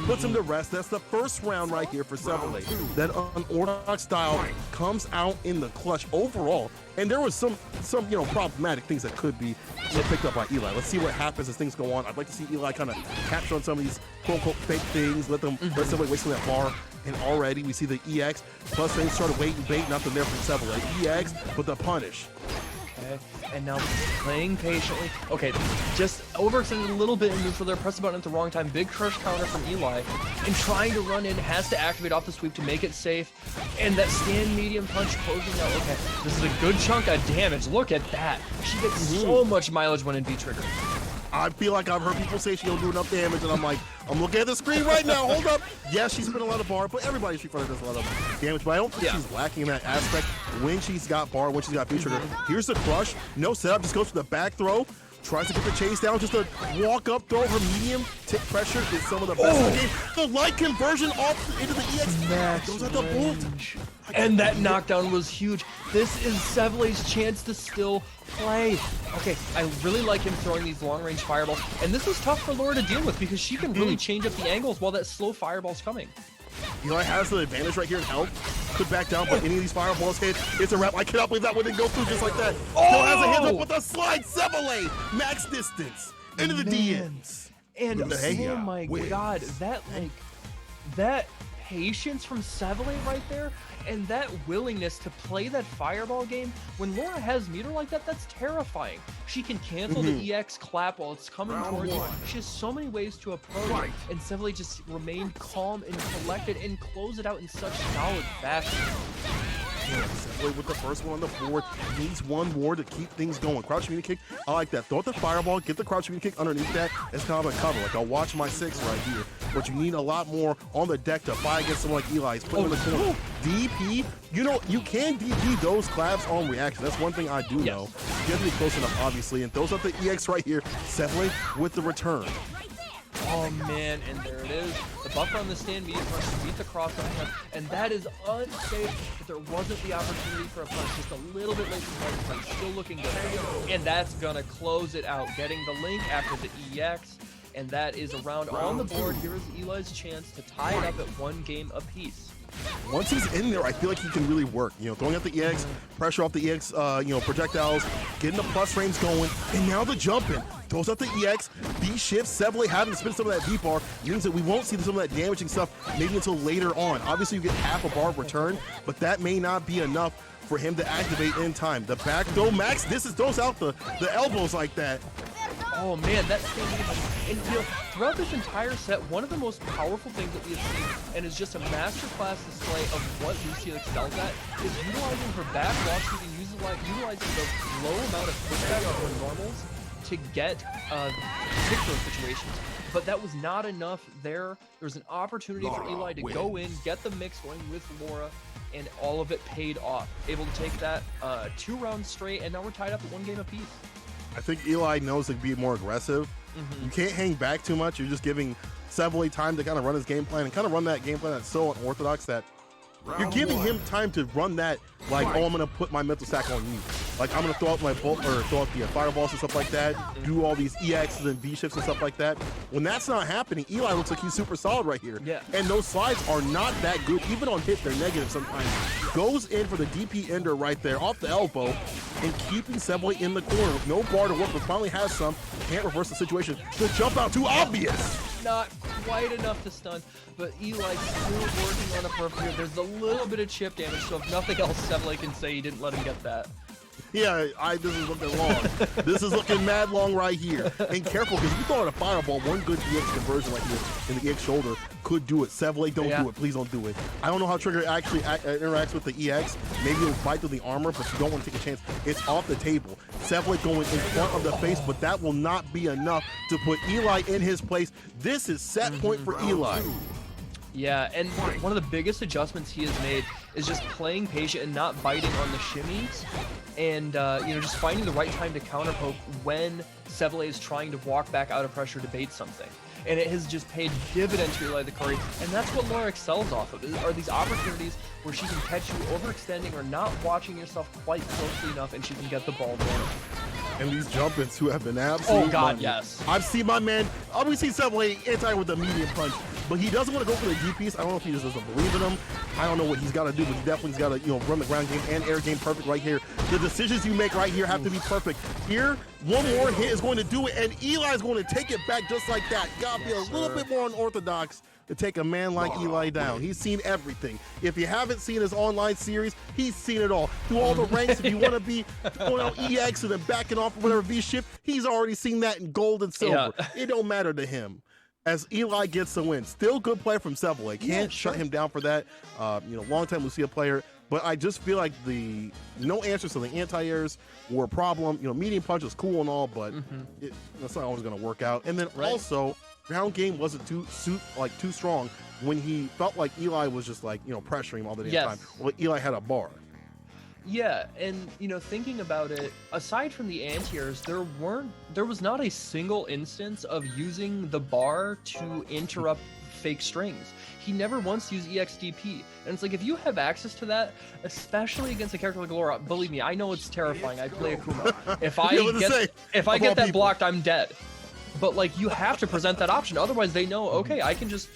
puts him to rest. That's the first round right here for Sevele. That unorthodox style comes out in the clutch overall. And there was some problematic things that could be picked up by Eli. Let's see what happens as things go on. I'd like to see Eli kind of capture on some of these quote-unquote fake things. Let Sevele waste that bar. And already we see the EX plus things started waiting bait, nothing there from Sevele. EX with the punish. And now playing patiently. Okay, just overextended a little bit in neutral there, press the button at the wrong time. Big crush counter from Eli. And trying to run in, has to activate off the sweep to make it safe. And that stand medium punch closing out. Okay, this is a good chunk of damage. Look at that. She gets so much mileage when in V-trigger. I feel like I've heard people say she don't do enough damage, and I'm like, I'm looking at the screen right now. Hold up. Yes, she's been a lot of bar, but everybody Street Fighter does a lot of damage. But I don't think she's lacking in that aspect when she's got bar, when she's got V-trigger. Here's the crush. No setup, just goes for the back throw. Tries to get the chase down, just a walk up throw. Her medium tick pressure is some of the best in the game. The light conversion off into the EX. Goes at the bolt. And that knockdown was huge. This is Sevele's chance to still play. Okay, I really like him throwing these long-range fireballs. And this is tough for Laura to deal with because she can really change up the angles while that slow fireball's coming. Eli has the advantage right here in health. Could back down, but any of these fireballs hit, it's a wrap. I cannot believe that one didn't go through just like that. Still has a hand up with a slide. Sevele, max distance into the DMs. And oh my god, that patience from Sevele right there, and that willingness to play that fireball game. When Laura has meter like that, that's terrifying. She can cancel the EX clap while it's coming towards you. She has so many ways to approach it, and Sevele just remained calm and collected and close it out in such solid fashion. Sevele with the first one on the board. Needs one more to keep things going. Crouch medium kick. I like that. Throw out the fireball. Get the crouch medium kick underneath that. It's kind of a cover. Like I'll watch my 6 right here. But you need a lot more on the deck to fight against someone like Eli. He's putting in the corner. DP. You know, you can DP those claps on reaction. That's one thing I do know. You have to be close enough, obviously. And throws out the EX right here. Sevele with the return. Oh man, and there it is. The buffer on the stand medium punch to beat the cross on him, and that is unsafe. But there wasn't the opportunity for a punch, just a little bit late from the punch. Still looking good, and that's gonna close it out. Getting the link after the EX, and that is a round on the board. Here is Eli's chance to tie it up at 1 game apiece. Once he's in there, I feel like he can really work. You know, throwing out the EX, pressure off the EX, projectiles, getting the plus frames going, and now the jumping. Throws out the EX, B shifts, Sevele having to spin some of that V bar means that we won't see some of that damaging stuff maybe until later on. Obviously, you get half a bar of return, but that may not be enough for him to activate in time. The back throw, Max, throws out the elbows like that. Oh man, that thing, and throughout this entire set, one of the most powerful things that we have seen, and is just a masterclass display of what Lucy excels at, is utilizing her back launch speed and utilizing the low amount of pushback of her normals to get pick those situations. But that was not enough there. There's an opportunity for Eli to go in, get the mix going with Laura, and all of it paid off. Able to take that 2 rounds straight, and now we're tied up at 1 game apiece. I think Eli knows to be more aggressive. You can't hang back too much. You're just giving Sevele time to kind of run his game plan and kind of run that game plan that's so unorthodox that you're giving him time to run that, like, oh, I'm going to put my mental stack on you. Like, I'm going to throw out my bolt or throw out the fireballs and stuff like that, do all these EXs and V shifts and stuff like that. When that's not happening, Eli looks like he's super solid right here. Yeah. And those slides are not that good. Even on hit, they're negative sometimes. Goes in for the DP ender right there off the elbow and keeping Sevele in the corner with no bar to work with. Finally has some. Can't reverse the situation. The jump out too obvious. Not quite enough to stun, but Eli still working on a perfect here. There's a little bit of chip damage, so if nothing else, Sevele can say he didn't let him get that. Yeah, this is looking long. This is looking mad long right here. And careful, because if you throw out a fireball, one good EX conversion right here in the EX shoulder could do it. Sevele, don't do it. Please don't do it. I don't know how Trigger actually interacts with the EX. Maybe it'll bite through the armor, but you don't want to take a chance. It's off the table. Sevele going in front of the face, but that will not be enough to put Eli in his place. This is set point for Eli. Yeah, and one of the biggest adjustments he has made is just playing patient and not biting on the shimmies, and just finding the right time to counter poke when Sevele is trying to walk back out of pressure to bait something. and it has just paid dividends to Eli the Curry, and that's what Laura excels off of, are these opportunities where she can catch you overextending or not watching yourself quite closely enough, and she can get the ball going. And these jump-ins who have been absolutely Oh God, money. yes. I've seen my man, obviously Subway anti with the medium punch, but he doesn't want to go for the DPs. I don't know if he just doesn't believe in them. I don't know what he's got to do, but he definitely's got to, run the ground game and air game perfect right here. The decisions you make right here have to be perfect. Here, one more hit is going to do it, and Eli's going to take it back just like that. Gotta be a little bit more unorthodox to take a man like Eli down. He's seen everything. If you haven't seen his online series, he's seen it all. Through all the ranks, if you want to be going out EX and then backing off or whatever V-shift, he's already seen that in gold and silver. Yeah. It don't matter to him. As Eli gets the win. Still good play from Subway. Can't shut him down for that. Long-time Lucia player. But I just feel like the no answers to the anti-airs were a problem. Medium punch is cool and all, but that's not always going to work out. And then also, ground game wasn't too strong when he felt like Eli was just pressuring him all the damn time. Well, Eli had a bar. Yeah, and thinking about it, aside from the anti-airs, there was not a single instance of using the bar to interrupt fake strings. He never once used EXDP. And it's like, if you have access to that, especially against a character like Laura, believe me, I know it's terrifying. I play Akuma. If I get that blocked, I'm dead. But you have to present that option. Otherwise, they know, okay, I can just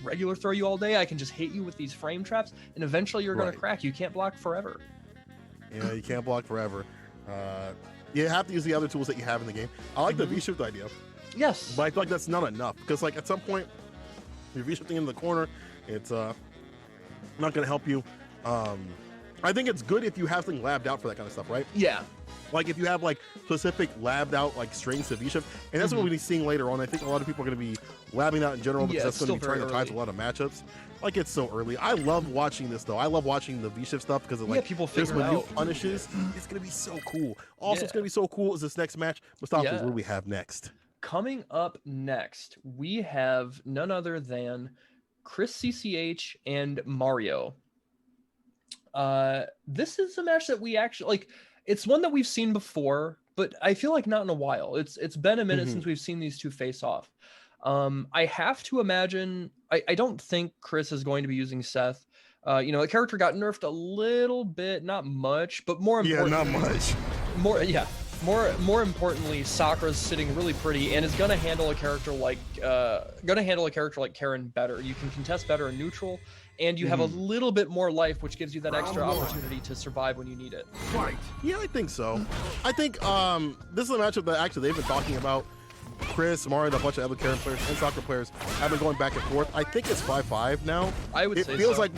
regular throw you all day. I can just hit you with these frame traps, and eventually you're gonna crack. You can't block forever. Yeah, you can't block forever. You have to use the other tools that you have in the game. I like the V-shift idea. Yes. But I feel like that's not enough, because at some point, you're V-shifting in the corner. It's not gonna help you. I think it's good if you have something labbed out for that kind of stuff, right? Yeah. If you have specific labbed out strings to V-shift, and that's what we'll be seeing later on. I think a lot of people are going to be labbing out in general because that's going to be turning the tides a lot of matchups. It's so early. I love watching this though. I love watching the V-shift stuff because of people there's figure minute out punishes. It's going to be so cool. Also, it's going to be so cool is this next match. Mustafa, what do we have next? Coming up next, we have none other than Chris CCH and Mario. This is a match that we actually it's one that we've seen before, but I feel like not in a while. It's been a minute since we've seen these two face off. I have to imagine, I don't think Chris is going to be using Seth. The character got nerfed a little bit, not much, but more importantly, not much. More importantly, Sakura's sitting really pretty and is gonna handle a character like Karen better. You can contest better in neutral, and you have a little bit more life, which gives you that extra opportunity to survive when you need it. Yeah, I think so. I think this is a matchup that actually they've been talking about. Chris, Mario, and a bunch of other Karen players and soccer players have been going back and forth. I think it's 5-5 now. I would say it feels so. like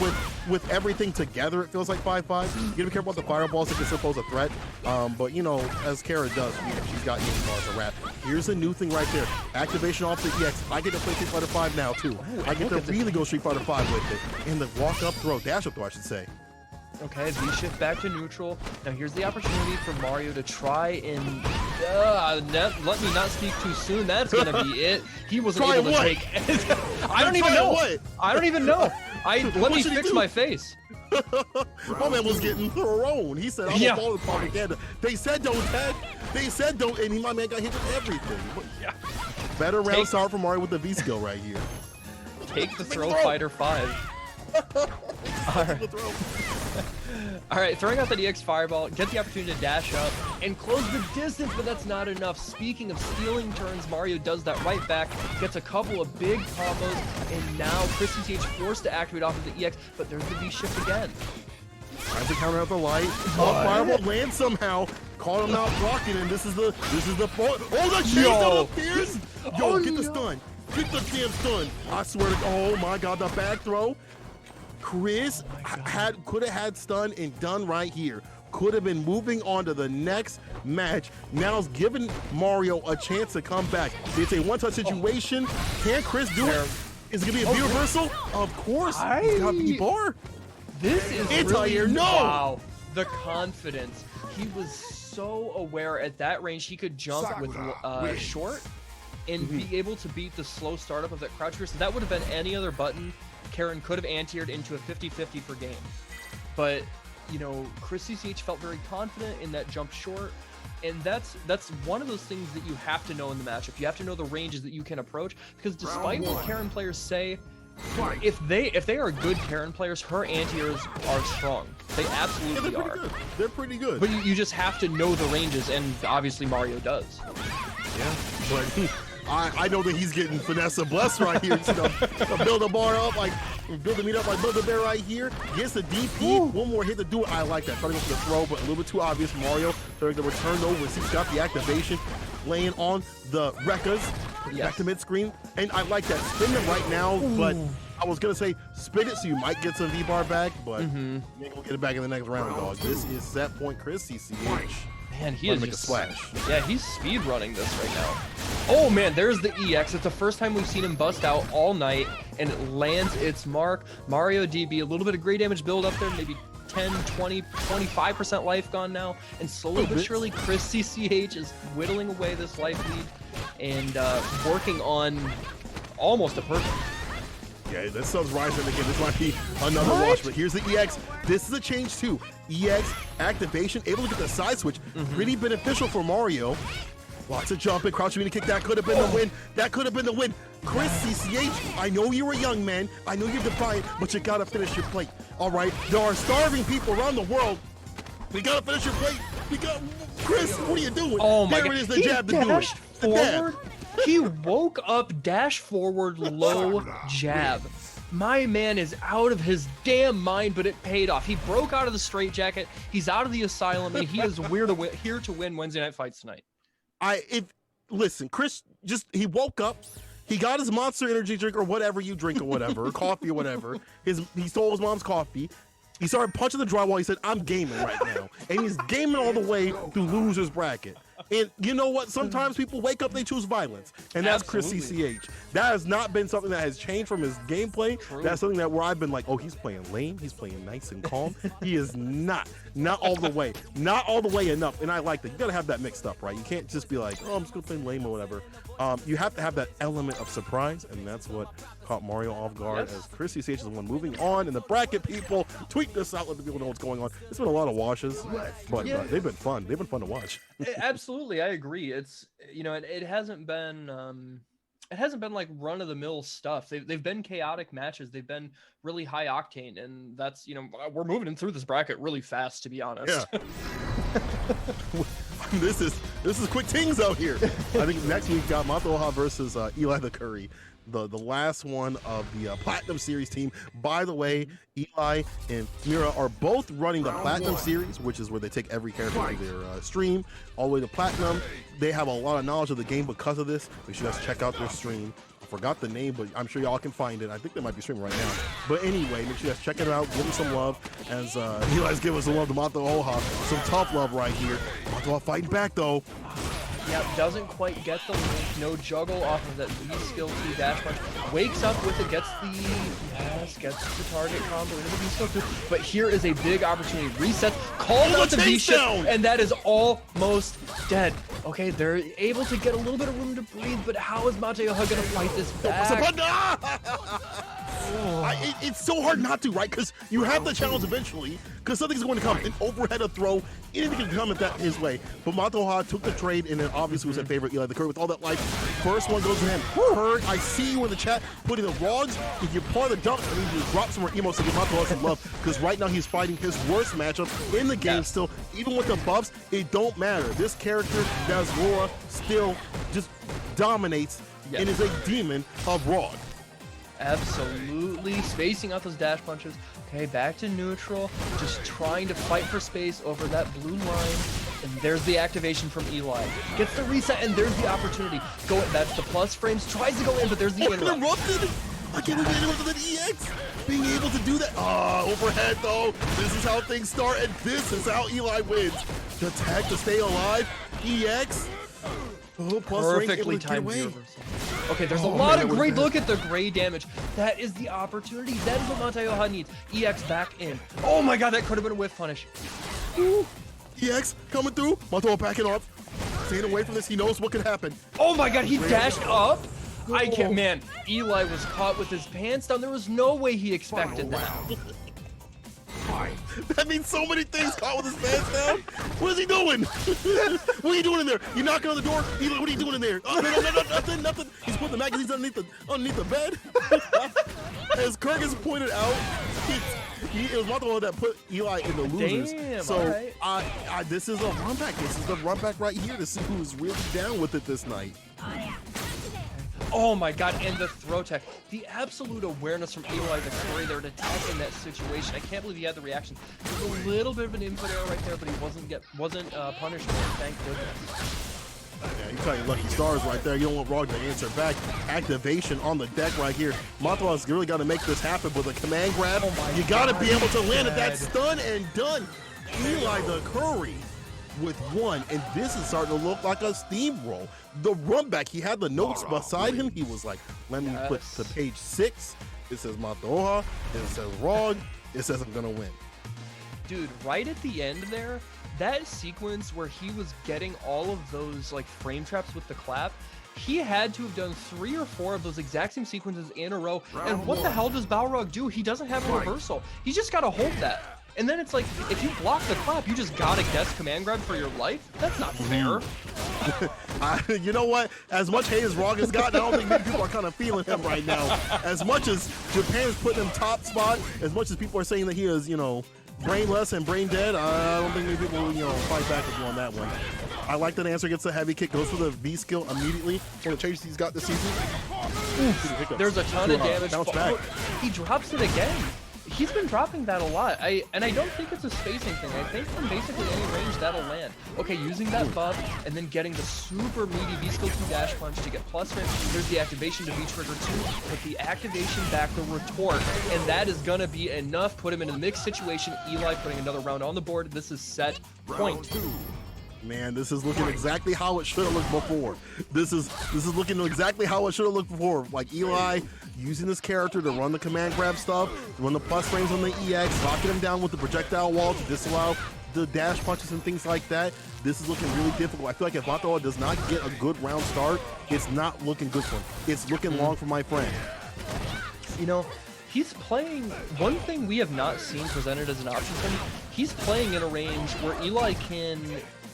with everything together, it feels like 5-5. You gotta be careful about the fireballs; it can still pose a threat. But as Kara does, she's got you as a rat. Here's a new thing right there: activation off the EX. I get to play Street Fighter 5 now too. I get to really go Street Fighter 5 with it, and the walk up throw, dash up throw, I should say. Okay, V-shift back to neutral. Now here's the opportunity for Mario to try and let me not speak too soon. That's gonna be it. He wasn't able to take. I don't even know. I don't even know. Let me fix my face. My man was getting thrown. He said, "I'm gonna fall with propaganda." They said don't tag. They said don't, and my man got hit with everything. Better round start for Mario with the V skill right here. Take the throw, Fighter 5. All right, throwing out the EX Fireball, get the opportunity to dash up and close the distance, but that's not enough. Speaking of stealing turns, Mario does that right back, gets a couple of big combos, and now Chris CCH forced to activate off of the EX, but there's the V-shift again. Tries to counter out the light. Fireball lands somehow. Caught him out blocking, and this is the point. Oh, the chase that appears! Get the stun. Get the damn stun. I swear to oh my god, the back throw. Chris could have had stun and done right here. Could have been moving on to the next match. Now's giving Mario a chance to come back. It's a one-touch situation. Can Chris do it? Is it gonna be a V-reversal? Of course. He's got B-bar. This is anti-air. Really, no. Wow. The confidence. He was so aware at that range he could jump with short and be able to beat the slow startup of that crouch pierce. That would have been any other button. Karen could have anti-aired into a 50-50 for game. But, Chris CCH felt very confident in that jump short. And that's one of those things that you have to know in the matchup. You have to know the ranges that you can approach, because despite what Karen players say, if they are good Karen players, her anti-airs are strong. They absolutely are. Good. They're pretty good. But you just have to know the ranges, and obviously Mario does. Yeah, but I know that he's getting finesse and bless right here. To build a bar up, like build a meet up like Build a Bear right here. Gets the DP. Ooh. One more hit to do it. I like that. Trying to go for the throw, but a little bit too obvious. Mario trying to return over. He's got the activation, laying on the Rekkas. Back to mid-screen, and I like that. Spin it right now, but I was gonna say spin it so you might get some V-bar back, but maybe we'll get it back in the next round, dog. This is set point Chris CCH. Man, he is make a splash. Yeah, he's speed running this right now. Oh man, there's the EX. It's the first time we've seen him bust out all night, and it lands its mark. Mario DB, a little bit of gray damage build up there, maybe 10, 20, 25% life gone now, and slowly but surely Chris CCH is whittling away this life lead and working on almost a perfect. Yeah, this sun's rising again. This might be another wash, but here's the EX. This is a change too. EX activation, able to get the side switch, pretty beneficial for Mario. Lots of jumping, crouching to kick. That could have been the win. That could have been the win. Chris CCH, I know you're a young man. I know you're defiant, but you gotta finish your plate. All right, there are starving people around the world. We gotta finish your plate. We got Chris. What are you doing? Oh my God! There it is, the jab to do it. Forward. He woke up, dash forward, low jab. My man is out of his damn mind, but it paid off. He broke out of the straitjacket. He's out of the asylum, and he is here to win Wednesday Night Fights tonight. Listen, Chris he woke up. He got his Monster Energy drink or whatever you drink or whatever, or coffee or whatever. He stole his mom's coffee. He started punching the drywall. He said, "I'm gaming right now," and he's gaming all the way through losers bracket. And you know what? Sometimes people wake up, they choose violence, and that's Chris CCH. That has not been something that has changed from his gameplay. That's something that where I've been like, oh, he's playing lame. He's playing nice and calm. He is not all the way, not all the way enough. And I like that. You gotta have that mixed up, right? You can't just be like, oh, I'm just gonna play lame or whatever. You have to have that element of surprise, and that's what caught Mario off guard. As Chris CCH is the one moving on in the bracket. People tweet this out, let the people know what's going on. It's been a lot of washes, but they've been fun. They've been fun to watch. Absolutely, I agree. It's it hasn't been like run of the mill stuff. They've been chaotic matches. They've been really high octane, and that's we're moving through this bracket really fast, to be honest. Yeah. This is quick things out here. I think next we've got Matoha versus Eli the Curry, the last one of the Platinum Series team. By the way, Eli and Mira are both running the Platinum Series, which is where they take every character to their stream all the way to Platinum. They have a lot of knowledge of the game because of this. Make sure you guys check out their stream. I forgot the name, but I'm sure y'all can find it. I think they might be streaming right now. But anyway, make sure you guys check it out. Give them some love, as Eli's giving us some love to Matoha. Some tough love right here. Matoha fighting back though. Yep, doesn't quite get the link. No juggle off of that lead skill 2 dash punch. Wakes up with it, gets the target combo into the V skill 2. But here is a big opportunity. Resets, calls out the V shift, and that is almost dead. Okay, they're able to get a little bit of room to breathe, but how is Matoha gonna fight this back? It's so hard not to, right? Because you have the challenge eventually, because something's going to come. An overhead, a throw, anything can come at that his way. But Matoha took the trade, and then obviously was in favor of Eli the Curry with all that life. First one goes to him. Heard, I see you in the chat putting the rods. If you're part of the dump, I mean, you drop some more emotes to give Matoha some love, because right now he's fighting his worst matchup in the game still. Even with the buffs, it don't matter. This character, Dazlora, still just dominates and is a demon of Rod. Absolutely, spacing out those dash punches. Okay, back to neutral, just trying to fight for space over that blue line. And there's the activation from Eli. Gets the reset, and there's the opportunity. That's the plus frames, tries to go in, but there's the interrupt. Interrupted? I can't believe interrupted the EX. Being able to do that. Overhead though. This is how things start, and this is how Eli wins. The tag to stay alive. EX. Perfectly timed reversal. Okay, there's a lot of great. Look at the gray damage. That is the opportunity. That is what Matoha needs. EX back in. Oh my God, that could have been a whiff punish. Ooh. EX coming through. Matoha backing up. Staying away from this. He knows what could happen. Oh my God, he dashed up. I can't, man. Eli was caught with his pants down. There was no way he expected that. That means so many things caught with his pants down. What is he doing? What are you doing in there? You knocking on the door? What are you doing in there? Oh, no, nothing. He's putting the magazines underneath the bed. As Kirk has pointed out, it was Mato that put Eli in the losers. Damn, so right. this is a run back. This is the run back right here to see who's really down with it this night. Oh my god, and the throw tech. The absolute awareness from Eli the Curry there to tech in that situation. I can't believe he had the reaction. There's a little bit of an input error right there, but he wasn't punished for it, thank goodness. Yeah, you're talking lucky stars right there. You don't want Rog to answer back. Activation on the deck right here. Matwa's really got to make this happen with a command grab. Oh you got to be able to land at that stun and done. Eli the Curry with one, and this is starting to look like a steamroll. The run back, he had the notes beside him. He was like, let me put to page 6. It says Matoha. It says Rog. It says I'm going to win. Dude, right at the end there, that sequence where he was getting all of those like frame traps with the clap, he had to have done 3 or 4 of those exact same sequences in a row. And what the hell does Balrog do? He doesn't have a reversal. He's just got to hold that. And then it's like, if you block the clap, you just gotta guess command grab for your life? That's not fair. You know what? As much hate as Rog has gotten, I don't think many people are kind of feeling him right now. As much as Japan's putting him top spot, as much as people are saying that he is, brainless and brain dead, I don't think many people will, fight back with you on that one. I like that answer, gets the heavy kick, goes for the V skill immediately. One of the changes he's got this season. There's a ton of damage. Bounce back. He drops it again. He's been dropping that a lot. And I don't think it's a spacing thing. I think from basically any range that'll land. Okay, using that buff and then getting the super meaty V-Skill 2 dash punch to get plus range. There's the activation to V-Trigger 2, but the activation back the retort, and that is gonna be enough. Put him in a mixed situation. Eli putting another round on the board. This is set point. Man, this is looking exactly how it should have looked before. This is looking exactly how it should have looked before. Like Eli using this character to run the command grab stuff, to run the plus frames on the EX, locking him down with the projectile wall to disallow the dash punches and things like that. This is looking really difficult. I feel like if Matoa does not get a good round start, it's not looking good for him. It's looking long for my friend. He's playing, one thing we have not seen presented as an option for him, he's playing in a range where Eli can,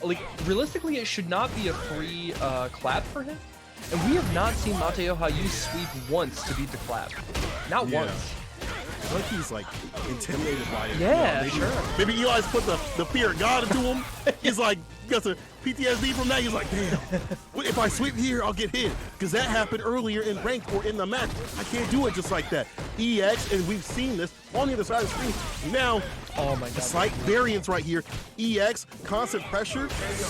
like, realistically it should not be a free clap for him. And we have not seen Mateoha use sweep once to beat the clap. Not once. I feel like he's like intimidated by it. Yeah, sure. Maybe Eli's put the fear of God into him. He's like, got the PTSD from that. He's like, damn, if I sweep here, I'll get hit. Because that happened earlier in ranked or in the match. I can't do it just like that. EX, and we've seen this on the other side of the screen. Now, oh my God, slight variance right here. EX, constant pressure.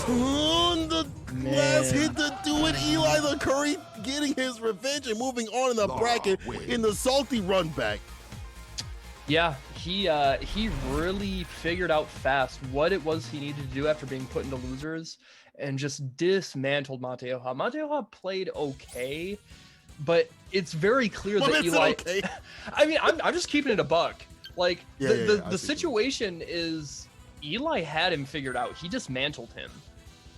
On the last hit to do it. Eli the Curry getting his revenge and moving on in the bracket in the salty run back. Yeah, he really figured out fast what it was he needed to do after being put into losers and just dismantled Mateoha. Mateoha played okay, but it's very clear that Eli... Okay. I mean, I'm just keeping it a buck. Like, the situation is Eli had him figured out. He dismantled him.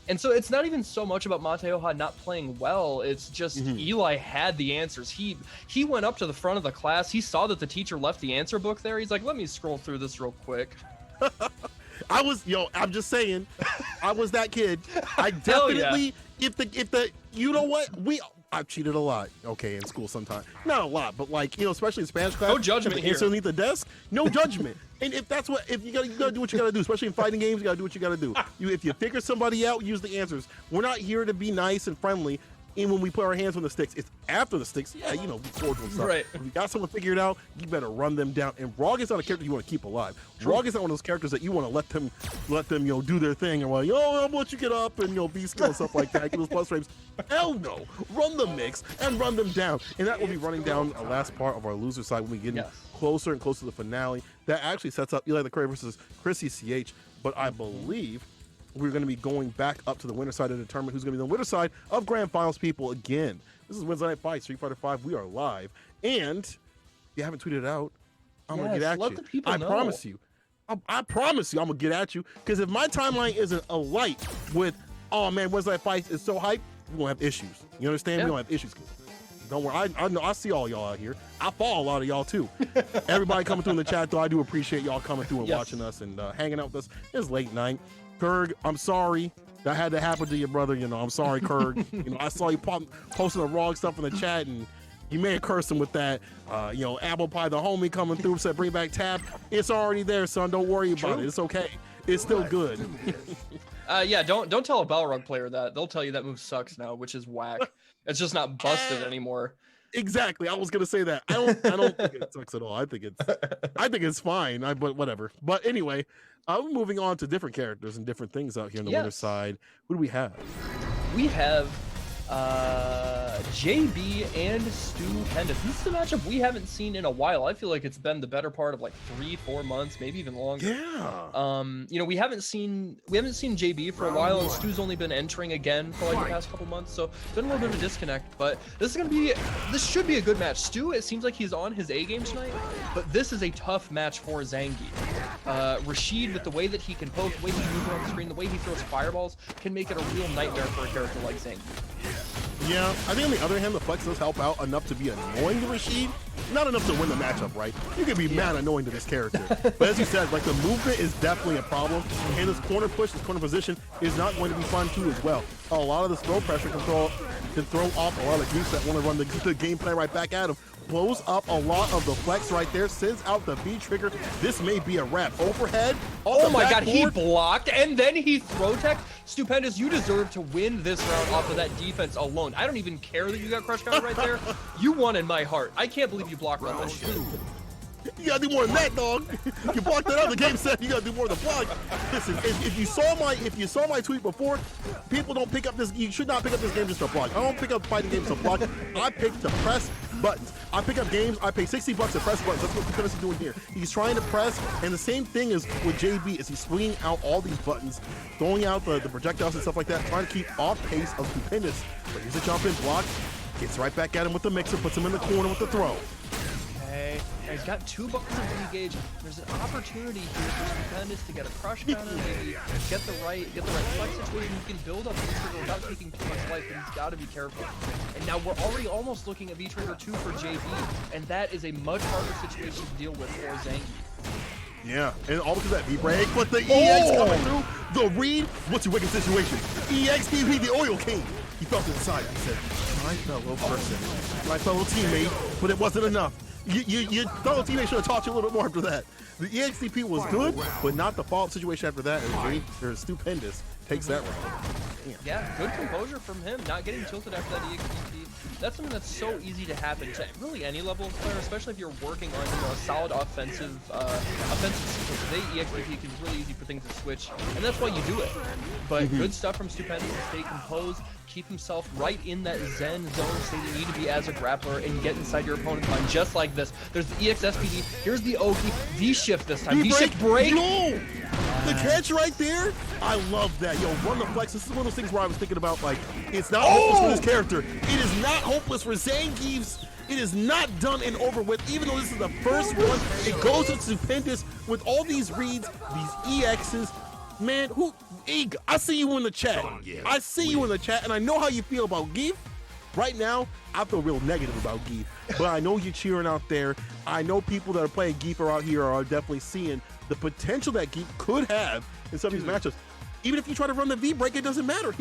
And so it's not even so much about Mateoha not playing well, it's just Eli had the answers. He went up to the front of the class, he saw that the teacher left the answer book there, he's like, let me scroll through this real quick. I'm just saying, I was that kid. I definitely, if the, you know what, I've cheated a lot, okay, in school sometimes. Not a lot, but like, especially in Spanish class. No judgment here. Underneath the desk, no judgment. And if you gotta do what you gotta do, especially in fighting games, you gotta do what you gotta do. If you figure somebody out, use the answers. We're not here to be nice and friendly. And when we put our hands on the sticks, it's after the sticks. Yeah, be cordial and stuff. Right. If you got someone figured out, you better run them down. And Rog is not a character you want to keep alive. Rog is not one of those characters that you want to let them, do their thing and like, I'll let you get up and be skill and stuff like that. Give those plus frames. Hell no. Run the mix and run them down. And that will be running down the last part of our loser side when we get closer and closer to the finale. That actually sets up Eli the Curry versus Chrissy CH. But I believe we're going to be going back up to the winner side to determine who's going to be the winner side of Grand Finals, people. Again, this is Weds Night Fights, Street Fighter 5. We are live. And if you haven't tweeted it out, I'm going to get at you. The people know. Promise you. I promise you I'm going to get at you. Because if my timeline isn't alight with, oh man, Weds Night Fights is so hyped, we're going to have issues. You understand? We're going to have issues. Don't worry. I know. I see all y'all out here. I follow a lot of y'all too. Everybody coming through in the chat, though, I do appreciate y'all coming through and watching us and hanging out with us. It's late night. Kurg, I'm sorry that had to happen to your brother. You know, I'm sorry, Kurg. You know, I saw you posting the wrong stuff in the chat, and you may have cursed him with that. You know, Apple Pie, the homie, coming through, said, bring back Tab. It's already there, son. Don't worry about it. It's okay. It's still good. Yeah, don't tell a Balrog player that. They'll tell you that move sucks now, which is whack. It's just not busted anymore. Exactly. I was gonna say that. I don't think it sucks at all. I think it's fine. But whatever. But anyway, moving on to different characters and different things out here on the winter side. Who do we have? We have JB and Stupendous. This is a matchup we haven't seen in a while. I feel like it's been the better part of like 3-4 months, maybe even longer. Yeah. You know, we haven't seen JB for a while, and Stu's only been entering again for like the past couple months, so it's been a little bit of a disconnect. But this should be a good match. Stu, it seems like he's on his A game tonight, but this is a tough match for Zangief. Rashid, with the way that he can poke, the way he moves around the screen, the way he throws fireballs, can make it a real nightmare for a character like Zangief. Yeah, I think on the other hand, the flex does help out enough to be annoying to Rashid. Not enough to win the matchup, right? You can be mad annoying to this character. But as you said, like, the movement is definitely a problem. And this corner push, this corner position is not going to be fun too as well. A lot of this throw pressure can throw off a lot of geeks that want to run the game plan right back at him. Blows up a lot of the flex right there, sends out the V trigger. This may be a wrap. Overhead. Oh my god, he blocked and then he throw tech. Stupendous, you deserve to win this round off of that defense alone. I don't even care that you got crush counter right there. You won in my heart. I can't believe you blocked all that shit. You gotta do more than that, dog. You blocked that out. The game said you gotta do more than block. Listen, if you saw my tweet before, people don't pick up this. You should not pick up this game just to block. I don't pick up fighting games to block. I pick to press buttons. I pick up games. I pay $60 to press buttons. That's what Stupendous is doing here. He's trying to press, and the same thing is with JB. Is he's swinging out all these buttons, throwing out the projectiles and stuff like that, trying to keep off pace of Stupendous. But he's a jump in block, gets right back at him with the mixer, puts him in the corner with the throw. Okay, he's got 2 buttons of engage. There's an opportunity here for Stupendous to get a crush counter, maybe get the right flex situation. He can build up V-Trigger without taking too much life, but he's got to be careful. And now we're already almost looking at V-Trigger 2 for JB, and that is a much harder situation to deal with for Zangief. Yeah, and all because of that V-break, but the EX coming through, the read, what's your wicked situation? EX DP, the Oil King. He felt it inside. He said, my fellow person, my fellow teammate, but it wasn't enough. Your fellow teammate should have taught you a little bit more after that. The EXDP was good, but not the follow-up situation after that. There's Stupendous takes that round. Yeah, good composure from him, not getting tilted after that EXDP. That's something that's so easy to happen to really any level of player, especially if you're working on a solid offensive sequence. Today, EXDP is really easy for things to switch, and that's why you do it. But good stuff from Stupendous to stay composed, keep himself right in that zen zone state you need to be as a grappler, and get inside your opponent's line just like this. There's the EX SPD, here's the Oki, V-shift this time, V-shift break! No! The catch right there, I love that. Yo, run the flex. This is one of those things where I was thinking about, like, it's not hopeless for this character. It is not hopeless for Zangief's. It is not done and over with, even though this is the first one. It goes to Stupendous with all these reads, these EXs. Man, Ig, I see you in the chat. I see you in the chat, and I know how you feel about Geef. Right now, I feel real negative about Geef, but I know you're cheering out there. I know people that are playing Geef out here are definitely seeing the potential that Geef could have in some of these matchups. Even if you try to run the V-break, it doesn't matter.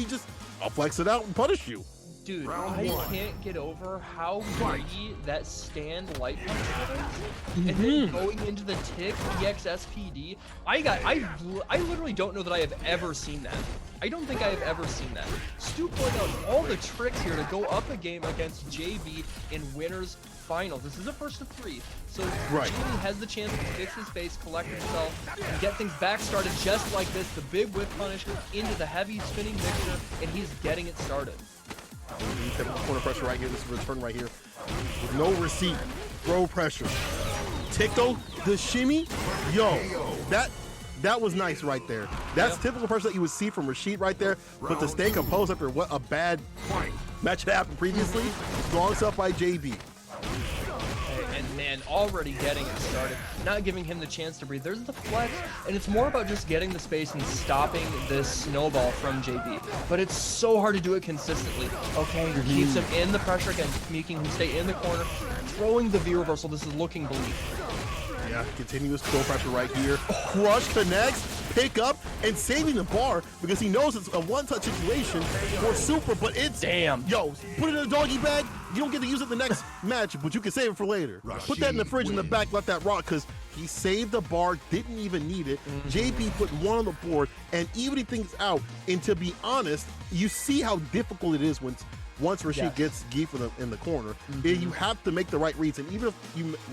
I'll flex it out and punish you. Dude, I can't get over how greedy that stand light punch was. And then going into the tick EX SPD, I literally don't know that I have ever seen that. I don't think I have ever seen that. Stu pulling out all the tricks here to go up a game against JB in winners finals. This is a first of 3, so JB has the chance to fix his base, collect himself, and get things back started just like this. The big whip punish into the heavy spinning mixer, and he's getting it started. Corner pressure right here. This is a return right here with no receipt. Throw pressure. Tickle the shimmy. Yo, that was nice right there. That's typical pressure that you would see from Rashid right there. But to stay composed after what a bad match that happened previously, strong stuff by JB. And man, and already getting it started, not giving him the chance to breathe. There's the flex, and it's more about just getting the space and stopping this snowball from JB. But it's so hard to do it consistently. Okay, keeps him in the pressure again, making him stay in the corner, throwing the V reversal. This is looking bleak. Yeah, continuous throw pressure right here. Crush connects, pick up, and saving the bar because he knows it's a one-touch situation for Super, but it's... Damn. Yo, put it in a doggy bag. You don't get to use it the next match, but you can save it for later. Put that in the fridge in the back, let that rock, because he saved the bar, didn't even need it. JB put one on the board and evening things out. And to be honest, you see how difficult it is once Rashid gets Geef in the corner, you have to make the right reads. And even if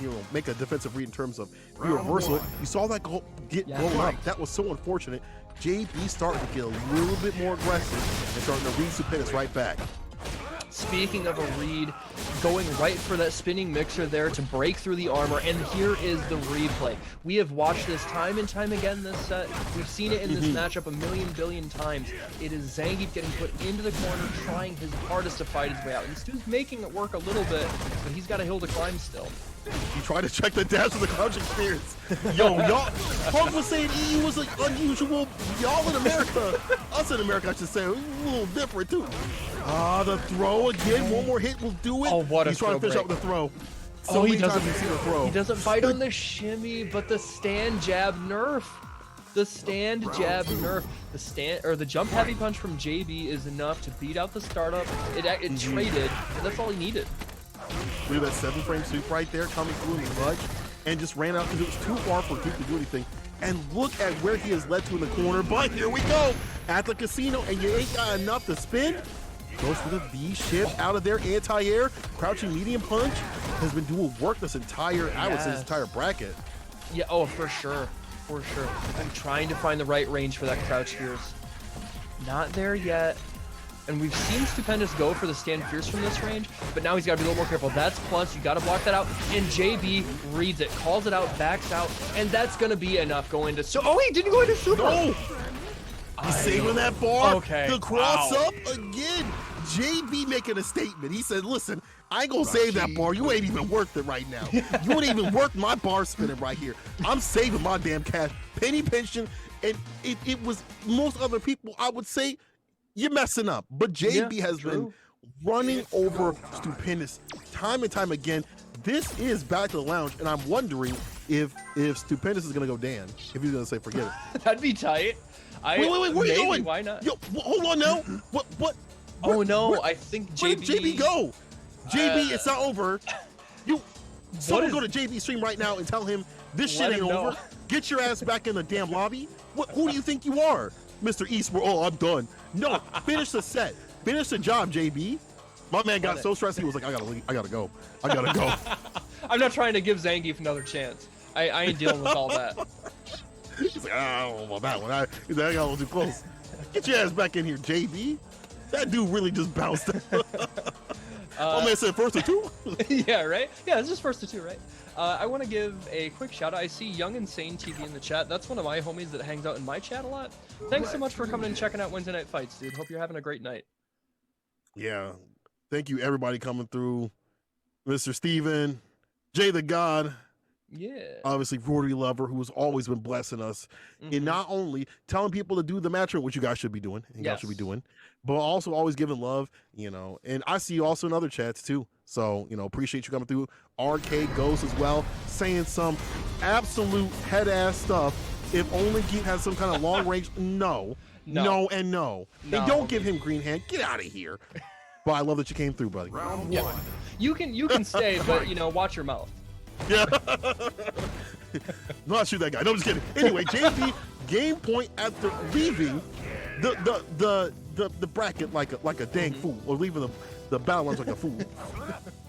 you make a defensive read in terms of reversal, you saw that get blown up. That was so unfortunate. JB starting to get a little bit more aggressive and starting to read Stupendous right back. Speaking of a read, going right for that spinning mixer there to break through the armor, and here is the replay. We have watched this time and time again this set. We've seen it in this matchup a million billion times. It is Zangief getting put into the corner, trying his hardest to fight his way out. And Stu's making it work a little bit, but he's got a hill to climb still. He tried to check the dash with the crouch experience. Yo, y'all, Punk was saying EU was like unusual. Y'all in America, us in America, I should say, a little different too. The throw again. One more hit will do it. Oh, what a He's trying to finish up with the throw. So he doesn't see the throw. He doesn't bite on the shimmy, but the stand jab nerf. The stand jab nerf. The jump heavy punch from JB is enough to beat out the startup. It traded, and that's all he needed. Look at that 7-frame sweep right there coming through in the clutch, and just ran out because it was too far for Duke to do anything. And look at where he has led to in the corner. But here we go at the casino, and you ain't got enough to spin. Goes for the V shift out of there, anti-air, crouching medium punch. Has been doing work this entire, I would say, this entire bracket. Yeah, oh, for sure. For sure. I'm trying to find the right range for that crouch fierce. Not there yet. And we've seen Stupendous go for the stand fierce from this range, but now he's got to be a little more careful. That's plus, you got to block that out, and JB reads it, calls it out, backs out, and that's going to be enough going to... Oh, he didn't go into Super! No! He's saving that bar. Okay. The cross up again. JB making a statement. He said, listen, I ain't gonna save that bar. You ain't even worth it right now. You ain't even worth my bar spinning right here. I'm saving my damn cash. Penny pension, and it was most other people, I would say, you're messing up. But JB has been running over Stupendous time and time again. This is back to the lounge, and I'm wondering if Stupendous is gonna go Dan. If he's gonna say forget it. That'd be tight. Wait, where are you going? Why not? Yo, hold on now. What? Oh no, I think JB. Where did JB go? JB, it's not over. Someone go to JB's stream right now and tell him this shit ain't over. Get your ass back in the damn lobby. Who do you think you are, Mr. Eastwood? Oh, I'm done. No, finish the set. Finish the job, JB. My man got so stressed, he was like, I gotta leave. I gotta go. I'm not trying to give Zangief another chance. I ain't dealing with all that. He's like, I don't know about that one. He's like, I got a little too close. Get your ass back in here, JB. That dude really just bounced. Oh man said first to two? Yeah, right? Yeah, it's just first to two, right? I want to give a quick shout out. I see Young Insane TV in the chat. That's one of my homies that hangs out in my chat a lot. Thanks so much for coming and checking out Wednesday Night Fights, dude. Hope you're having a great night. Yeah. Thank you, everybody coming through. Mr. Steven, Jay the God. Yeah. Obviously, Rotary Lover, who has always been blessing us in not only telling people to do the match, which you guys should be doing, but also always giving love, And I see you also in other chats too. So, appreciate you coming through. Arcade Ghost as well, saying some absolute head ass stuff. If only Geet has some kind of long range, no. And don't give him green hand. Get out of here. But I love that you came through, buddy. Round yeah. one. You can stay, but watch your mouth. Yeah. Not shoot that guy. No, I'm just kidding. Anyway, JP game point after leaving the bracket like a dang fool, or leaving the battle lines like a fool.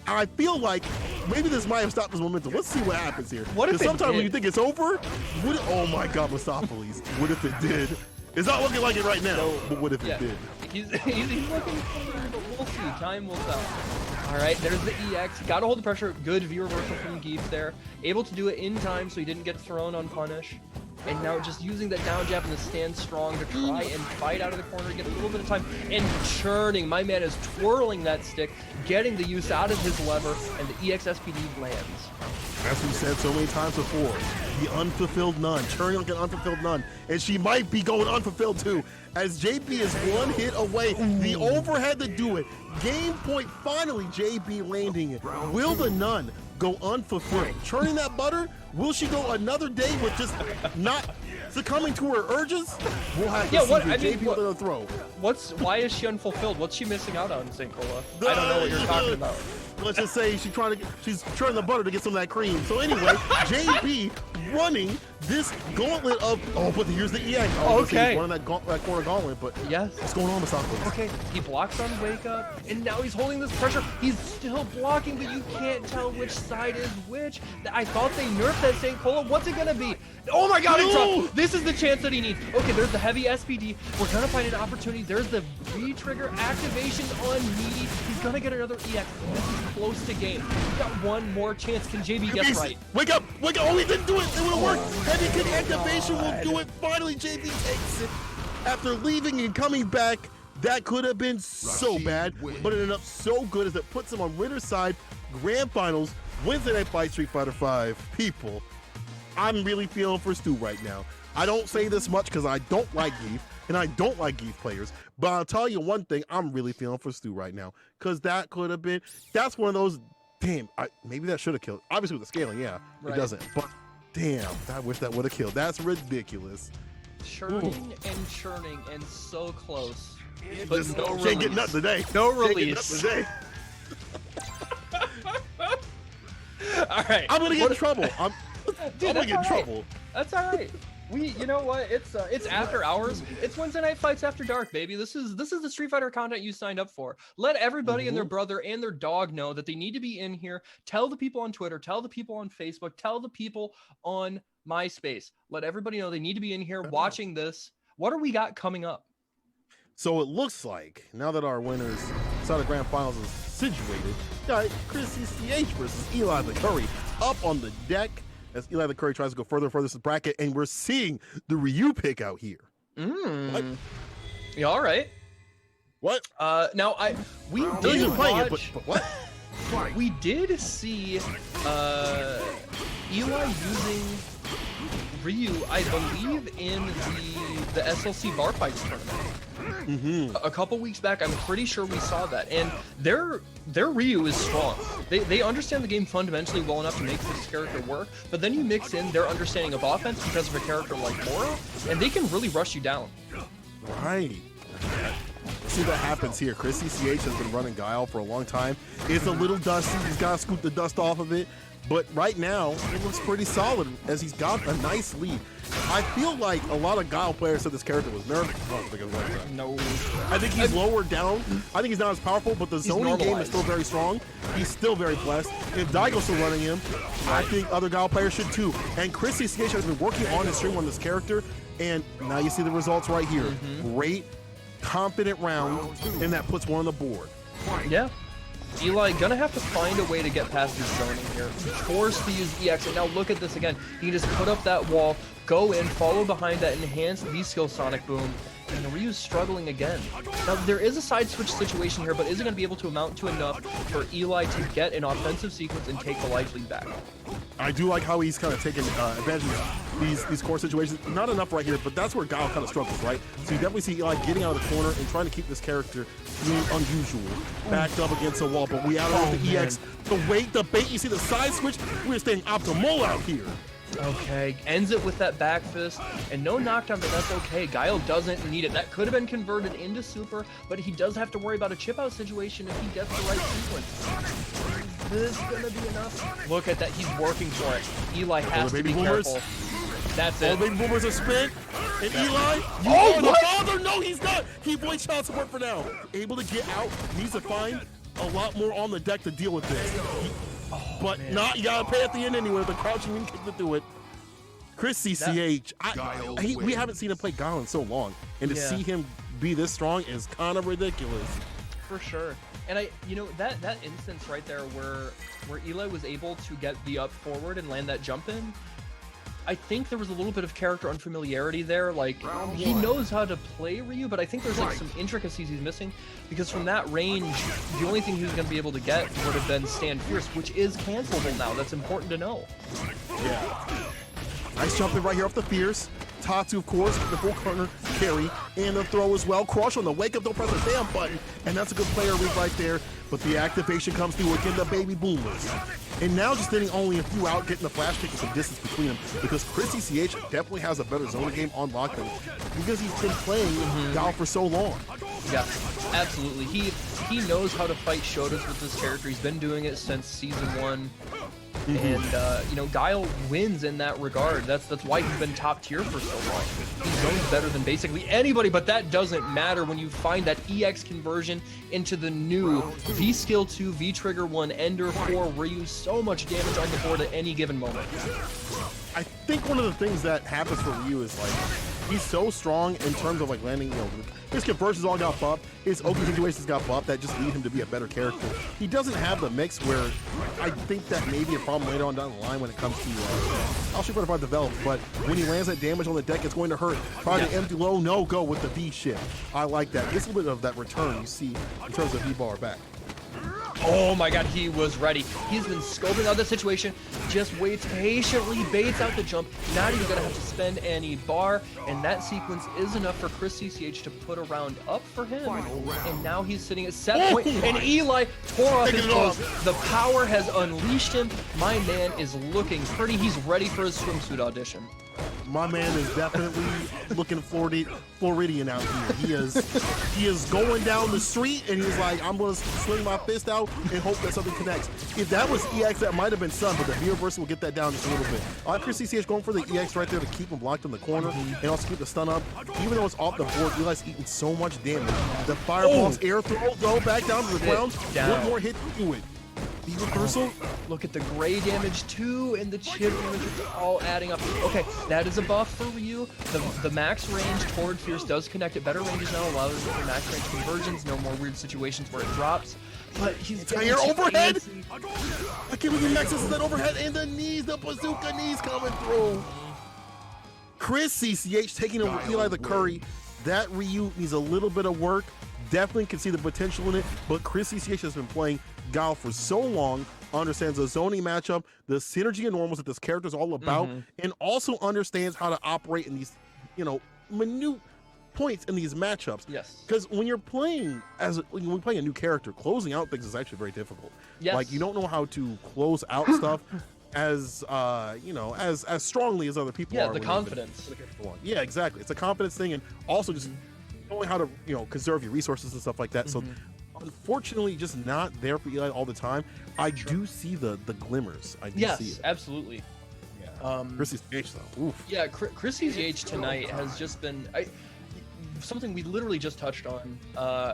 I feel like maybe this might have stopped his momentum. Let's see what happens here. Because sometimes when you think it's over, oh my God, Mustopheles. What if it did? It's not looking like it right now, but what if it did? He's looking clean, but we'll see. Time will tell. All right, there's the EX. Got to hold the pressure. Good V reversal from Geef there. Able to do it in time so he didn't get thrown on punish. And now just using that down jab and the stand strong to try and fight out of the corner, get a little bit of time, and churning. My man is twirling that stick, getting the use out of his lever, and the EX SPD lands. As we said so many times before, the unfulfilled nun, churning like an unfulfilled nun, and she might be going unfulfilled too, as JB is one hit away, the overhead to do it. Game point, finally JB landing it. Will the nun go unfulfilled? Churning that butter? Will she go another day with just not succumbing to her urges? We'll have to see JB with a throw. Why is she unfulfilled? What's she missing out on, St. Cola? I don't know what you're talking about. Let's just say she's churning the butter to get some of that cream. So anyway, JB running this gauntlet of, but here's the EX. Okay. Running that corner gauntlet, but yes. What's going on with Masako? Okay, he blocks on wake up, and now he's holding this pressure. He's still blocking, but you can't tell which side is which. I thought they nerfed that St. Cola. What's it gonna be? Oh my god, it's up. This is the chance that he needs. Okay, there's the heavy SPD. We're gonna find an opportunity. There's the V-trigger activation on Meaty. He's gonna get another EX. This is close to game. He's got one more chance. Can JB get right? Wake up! Wake up! Oh, he didn't do it! It would have worked! Heavy kick activation will do it. Finally, JB takes it. After leaving and coming back, that could have been so bad, but it ended up so good as it puts him on winner's side. Grand Finals, Wednesday Night Fights, Street Fighter 5. People, I'm really feeling for Stu right now. I don't say this much because I don't like Geef, and I don't like Geef players, but I'll tell you one thing, I'm really feeling for Stu right now, because that could have been, that's one of those, damn, maybe that should have killed. Obviously with the scaling, yeah, right. It doesn't, but damn, I wish that would have killed. That's ridiculous. Churning and churning and so close, but just no can't get nuts today. No release. Today. All right, I'm gonna get in trouble. I'm gonna get in trouble. That's all right. You know what? It's after hours. It's Wednesday Night Fights After Dark, baby. This is the Street Fighter content you signed up for. Let everybody and their brother and their dog know that they need to be in here. Tell the people on Twitter. Tell the people on Facebook. Tell the people on MySpace. Let everybody know they need to be in here watching this. What do we got coming up? So it looks like now that our winners side of Grand Finals is situated, got Chris CCH versus Eli the Curry up on the deck. As Eli the Curry tries to go further and further this bracket, and we're seeing the Ryu pick out here. What? Yeah, all right. What? Now we did watch. But what? We did see Eli using Ryu, I believe, in the SLC bar fights tournament. A couple weeks back, I'm pretty sure we saw that, and their Ryu is strong. They understand the game fundamentally well enough to make this character work, but then you mix in their understanding of offense because of a character like Mora, and they can really rush you down. Right. See what happens here. Chris CCH has been running Guile for a long time. It's a little dusty. He's got to scoop the dust off of it. But right now, it looks pretty solid as he's got a nice lead. I feel like a lot of Guile players said this character was nerfed. I don't think it was like that. No. I think he's lowered down. I think he's not as powerful, but the zoning game is still very strong. He's still very blessed. If Daigo's still running him, I think other Guile players should too. And Chris CCH has been working on his stream on this character, and now you see the results right here. Great, confident round, and that puts one on the board. Yeah. Eli gonna have to find a way to get past his zoning here. Forced to use EX, and now look at this again. He can just put up that wall, go in, follow behind that, enhance V-skill Sonic Boom, and Ryu's struggling again. Now, there is a side switch situation here, but is it gonna be able to amount to enough for Eli to get an offensive sequence and take the life lead back? I do like how he's kind of taking advantage of these core situations. Not enough right here, but that's where Guile kind of struggles, right? So you definitely see Eli getting out of the corner and trying to keep this character being unusual. Backed up against a wall, but we out of the EX. The weight, the bait, you see the side switch? We're staying optimal out here. Okay, ends it with that back fist, and no knockdown, but that's okay. Guile doesn't need it. That could have been converted into super, but he does have to worry about a chip out situation if he gets the right sequence. Is this gonna be enough? Look at that, he's working for it. Eli has to be careful. That's it. All the baby boomers are spent, and Eli, the father, no he's not! He avoids child support for now. Able to get out, needs to find a lot more on the deck to deal with this. But not, you gotta pay at the end anyway, the crouching wing kick to do it. Chris CCH, we haven't seen him play Guile in so long, and to see him be this strong is kind of ridiculous. For sure. And that instance right there where Eli was able to get the up forward and land that jump in, I think there was a little bit of character unfamiliarity there. Like, he knows how to play Ryu, but I think there's like some intricacies he's missing, because from that range, the only thing he was going to be able to get would have been Stand Fierce, which is cancelable now. That's important to know. Yeah. Nice jumping right here off the Fierce. Tatsu, of course, the full corner carry and the throw as well. Crush on the wake up, don't press the damn button, and that's a good player read right there. But the activation comes through again, the baby boomers. And now just hitting only a few out, getting the flash kick with some distance between them, because Chrissy CH definitely has a better zone game on lockdown because he's been playing Gal for so long. Yeah, absolutely. He knows how to fight Shodas with this character. He's been doing it since season 1. And you know, Guile wins in that regard. That's why he's been top tier for so long. He zones better than basically anybody, but that doesn't matter when you find that EX conversion into the new V skill 2, V trigger 1, Ender 4, Ryu. So much damage on the board at any given moment. I think one of the things that happens for Ryu is like he's so strong in terms of like landing, you know, his conversions all got buffed, his Oki situations got buffed, that just lead him to be a better character. He doesn't have the mix where I think that may be a problem later on down the line when it comes to I'll shoot what develop, but when he lands that damage on the deck, it's going to hurt. Probably the empty low no go with the V shift. I like that. It's a little bit of that return you see in terms of V bar back. Oh my god, he was ready. He's been scoping out the situation, just waits patiently, baits out the jump, not even gonna have to spend any bar, and that sequence is enough for Chris CCH to put a round up for him. And now he's sitting at 7 point, and Eli tore off his clothes. The power has unleashed him. My man is looking pretty. He's ready for his swimsuit audition. My man is definitely looking Floridian out here. He is going down the street and he's like, I'm gonna swing my fist out and hope that something connects. If that was EX, that might have been Sun, but the V reversal will get that down just a little bit. I like Chris CCH going for the EX right there to keep him blocked in the corner and also keep the stun up. Even though it's off the board, Eli's eating so much damage. The fireball's air throw, though, back down to the ground. One more hit to do it. The reversal. Look at the gray damage too, and the chip damage is all adding up. Okay, that is a buff for Ryu. The max range toward Fierce does connect at better ranges now, allows for max range conversions, no more weird situations where it drops. But he's getting overhead. I can't believe he maxes that overhead and the knees, the bazooka knees coming through. Chris CCH taking over Eli the Curry. That Ryu needs a little bit of work. Definitely can see the potential in it, but Chris CCH has been playing Gal for so long, understands the zoning matchup, the synergy and normals that this character is all about, and also understands how to operate in these, you know, minute points in these matchups. Yes. Because when you're playing when we play a new character, closing out things is actually very difficult. Yes. Like you don't know how to close out stuff as you know, as strongly as other people are. Yeah, the confidence. Yeah, exactly. It's a confidence thing, and also just knowing how to, you know, conserve your resources and stuff like that. So unfortunately just not there for Eli all the time. I do see the glimmers. I do see it. Absolutely. Yeah. Chrissy's CH though. Oof. Yeah, Chrissy's CH tonight has just been something we literally just touched on.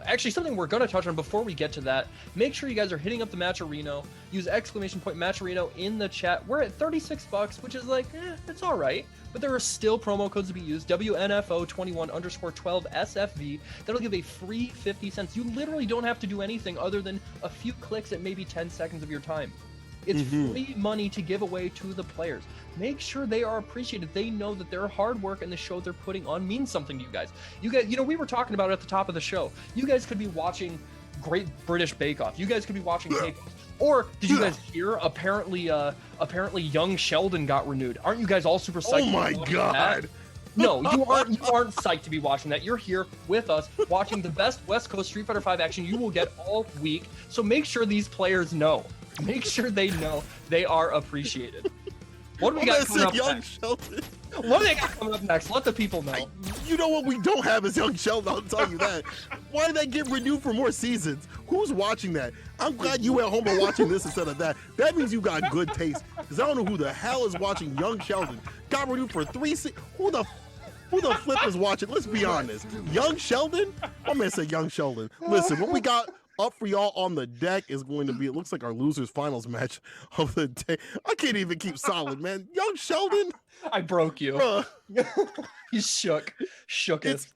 Actually, something we're going to touch on before we get to that. Make sure you guys are hitting up the Matcherino. Use ! Matcherino in the chat. We're at $36, which is like, it's all right. But there are still promo codes to be used. WNF2021_12 SFV. That'll give a free 50 cents. You literally don't have to do anything other than a few clicks at maybe 10 seconds of your time. It's free money to give away to the players. Make sure they are appreciated. They know that their hard work and the show they're putting on means something to you guys. You know, we were talking about it at the top of the show. You guys could be watching Great British Bake Off. You guys could be watching Bake Off. Or did you guys hear? Apparently Young Sheldon got renewed. Aren't you guys all super psyched? Oh my god! No, you aren't psyched to be watching that. You're here with us watching the best West Coast Street Fighter V action you will get all week. So make sure these players know. Make sure they know they are appreciated. What do we got coming up next? Sheldon. What do they got coming up next? Let the people know. You know what we don't have is Young Sheldon, I'll tell you that. Why did that get renewed for more seasons? Who's watching that? I'm glad you at home are watching this instead of that. That means you got good taste. Because I don't know who the hell is watching Young Sheldon. Got renewed for 3 seasons. Who the flip is watching? Let's be honest. Young Sheldon? I'm going to say Young Sheldon. Listen, what we got up for y'all on the deck is going to be, it looks like our losers finals match of the day. I can't even keep solid, man. Young Sheldon? I broke you. He's shook us.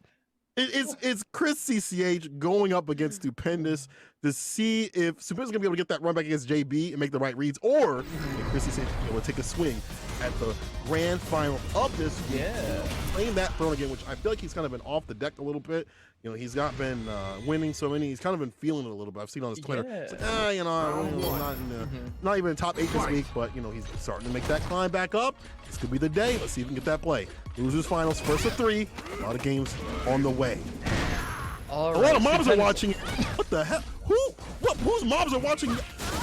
It's Chris CCH going up against Stupendous. to see if Stupendous is gonna be able to get that run back against JB and make the right reads, or if Chrissy is able to take a swing at the grand final of this week. Playing that throne again, which I feel like he's kind of been off the deck a little bit. You know, he's not been winning so many. He's kind of been feeling it a little bit. I've seen on his Twitter. It's like, you know, I'm not even in the top 8 this week, but you know, he's starting to make that climb back up. This could be the day. Let's see if we can get that play. Losers finals, first of 3. A lot of games on the way. A lot of moms are watching. What the hell? Whose moms are watching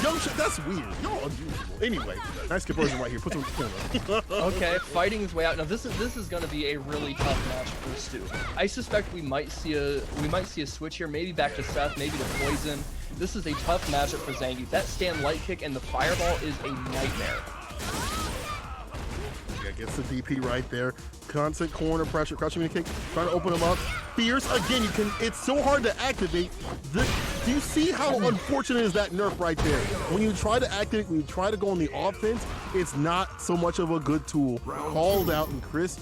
young shit? That's weird. Y'all unusual. Anyway, nice conversion right here. Put some in the corner. Okay, fighting his way out. Now this is going to be a really tough match for Stu. I suspect we might see a switch here, maybe back to Seth, maybe to Poison. This is a tough matchup for Zangief. That stand light kick and the fireball is a nightmare. Yeah, gets the DP right there. Constant corner pressure, crushing the kick, trying to open him up. Fierce again. It's so hard to activate. Do you see how unfortunate is that nerf right there? When you try to activate, when you try to go on the offense, it's not so much of a good tool. Called out, and Chris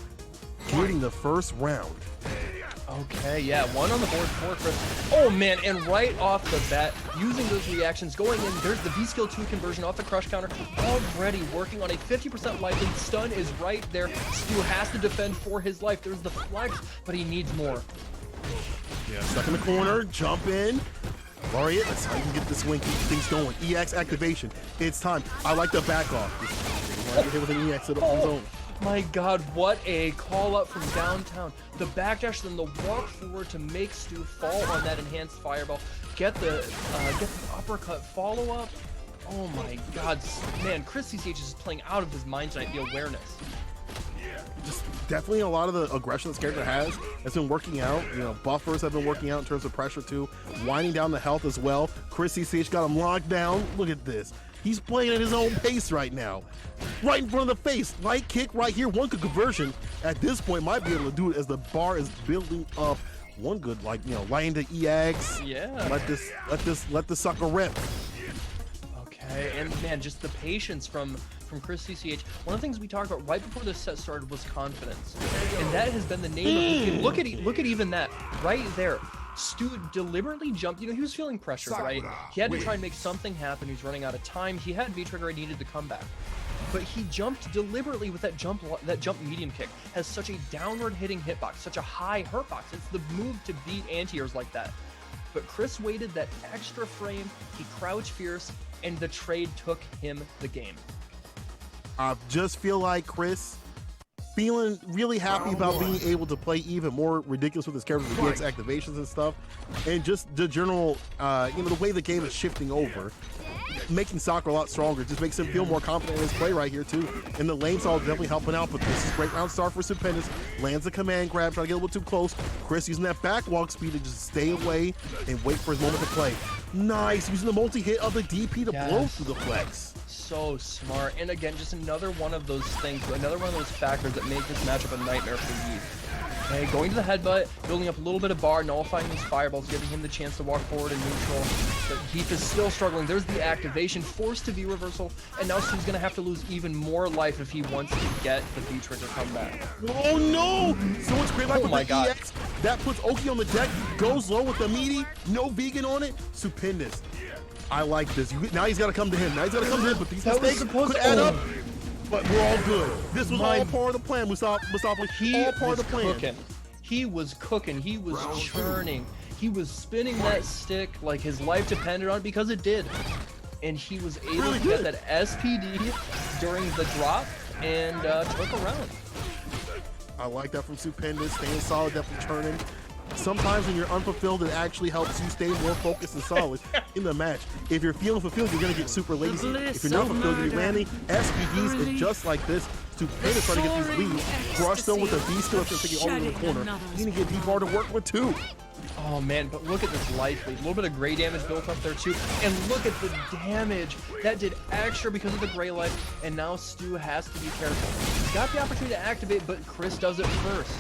getting the first round. Okay, yeah, 1 on the board for Chris. Oh man, and right off the bat, using those reactions, going in, there's the V-Skill 2 conversion off the crush counter, already working on a 50% life lead. Stun is right there. Stu has to defend for his life. There's the flex, but he needs more. Yeah, stuck in the corner, jump in. Laureate, that's how you can get this wing, keep things going. EX activation, it's time. I like the back off. Get hit with an EX on his own. My God, what a call up from downtown. The backdash, then the walk forward to make Stu fall on that enhanced fireball. Get the uppercut follow up. Oh my God, man, Chris CCH is playing out of his mind tonight, the awareness. Just definitely a lot of the aggression this character has been working out. You know, buffers have been working out in terms of pressure too. Winding down the health as well. Chris CCH got him locked down. Look at this. He's playing at his own pace right now. Right in front of the face. Light kick right here. One good conversion at this point might be able to do it as the bar is building up. One good, like, you know, light into EX. Yeah. Let the sucker rip. Okay, and man, just the patience from Chris CCH. One of the things we talked about right before this set started was confidence. And that has been the name of the game. Look at even that right there. Stu deliberately jumped. You know, he was feeling pressure, right? He had to try and make something happen. He's running out of time. He had V-trigger and needed to come back. But he jumped deliberately with that jump medium kick. Has such a downward hitting hitbox, such a high hurt box. It's the move to beat anti-airs like that. But Chris waited that extra frame. He crouched fierce, and the trade took him the game. I just feel like Chris feeling really happy about being able to play even more ridiculous with his characters with DX activations and stuff, and just the general, you know, the way the game is shifting over, making soccer a lot stronger, just makes him feel more confident in his play right here too. And the lane stall definitely helping out, but this is great round start for Stupendous. Lands a command grab, trying to get a little too close. Chris using that back walk speed to just stay away and wait for his moment to play. Nice, using the multi-hit of the DP to blow through the flex. So smart, and again, just another one of those things, another one of those factors that make this matchup a nightmare for Yeeth. Okay, going to the headbutt, building up a little bit of bar, nullifying these fireballs, giving him the chance to walk forward in neutral. But Yeeth is still struggling. There's the activation, forced to V reversal, and now Stu's gonna have to lose even more life if he wants to get the V trigger comeback. Oh no! So much great life with the EX. That puts Oki on the deck, goes low with the meaty, no vegan on it. Stupendous. I like this. Now he's got to come to him. But these mistakes could add up. But we're all good. This was all part of the plan, Mustafa. All part of the plan. Cooking. He was cooking. He was churning. He was spinning that stick like his life depended on it, because it did. And he was able to get that SPD during the drop and took a round. I like that from Stupendous. Staying solid, definitely churning. Sometimes when you're unfulfilled, it actually helps you stay more focused and solid in the match. If you're feeling fulfilled, you're going to get super lazy. If you're not fulfilled, you're landing SPDs, and just like this, Stupendous trying to get these leads. Crush them with a V-skill that's going to take it all over the corner. You need to get D-bar to work with too. Oh man, but look at this life lead. A little bit of gray damage built up there too. And look at the damage. That did extra because of the gray life, and now Stu has to be careful. He's got the opportunity to activate, but Chris does it first.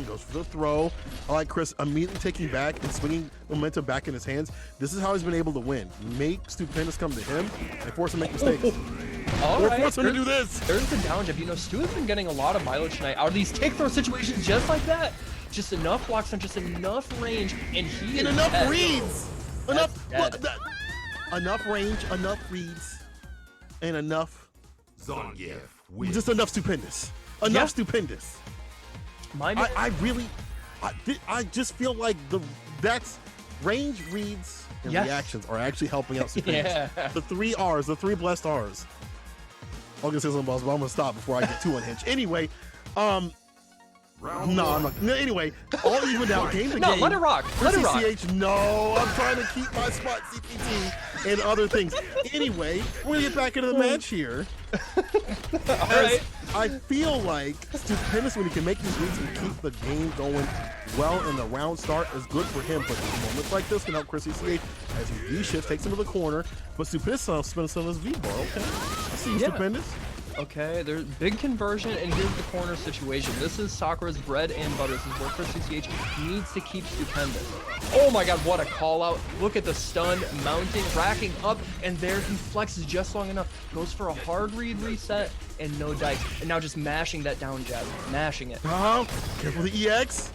Goes for the throw. I like Chris immediately taking back and swinging momentum back in his hands. This is how he's been able to win. Make Stupendous come to him and force him to make mistakes. Or force him to do this. There's the down jump. You know, Stu has been getting a lot of mileage tonight out of these take throw situations just like that. Just enough blocks on just enough range, and he and enough reads. Enough range, enough reads, and enough. Zangief wins. Just enough Stupendous. Enough Stupendous. I just feel like that's range, reads, and reactions are actually helping out Stupendous. The 3 R's, the 3 blessed R's. I'm gonna say something else, but I'm gonna stop before I get too unhinged. Anyway, I'm not. No, anyway, all evened out game to game. No, let it rock. Let it rock. CCH, no, I'm trying to keep my spot CPT and other things. Anyway, we're gonna get back into the match here. All right. I feel like Stupendous, when he can make these reads and keep the game going well in the round start, is good for him. But moments like this can help Chris CCH as he V-shifts, takes him to the corner. But Stupendous spins on his V-bar. Okay, I see you, Stupendous. Okay, there's big conversion, and here's the corner situation. This is Sakura's bread and butter. This is where Chris CCH needs to keep Stupendous. Oh my god, what a call out. Look at the stun mounting, racking up, and there he flexes just long enough. Goes for a hard read reset, and no dice. And now just mashing that down jab, mashing it. Careful the EX.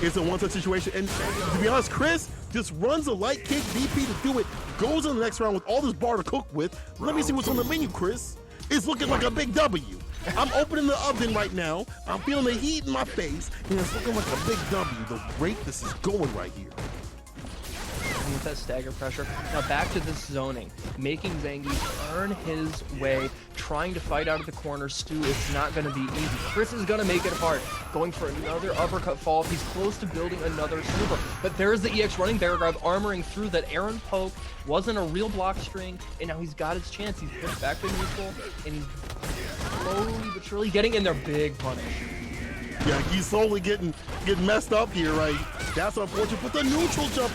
It's a one-touch situation, and to be honest, Chris just runs a light kick, DP to do it, goes in the next round with all this bar to cook with. Let me see what's on the menu, Chris. It's looking like a big W. I'm opening the oven right now. I'm feeling the heat in my face, and it's looking like a big W. The rate this is going right here. With that stagger pressure. Now back to this zoning. Making Zangief earn his way, trying to fight out of the corner. Stu, it's not going to be easy. Chris is going to make it hard. Going for another uppercut fall. He's close to building another super. But there's the EX running bear grab, armoring through that Aaron poke. Wasn't a real block string, and now he's got his chance. He's pushed back to neutral, and he's slowly but surely getting in there. Big punish. Yeah, he's slowly getting messed up here, right? That's unfortunate, but the neutral jump.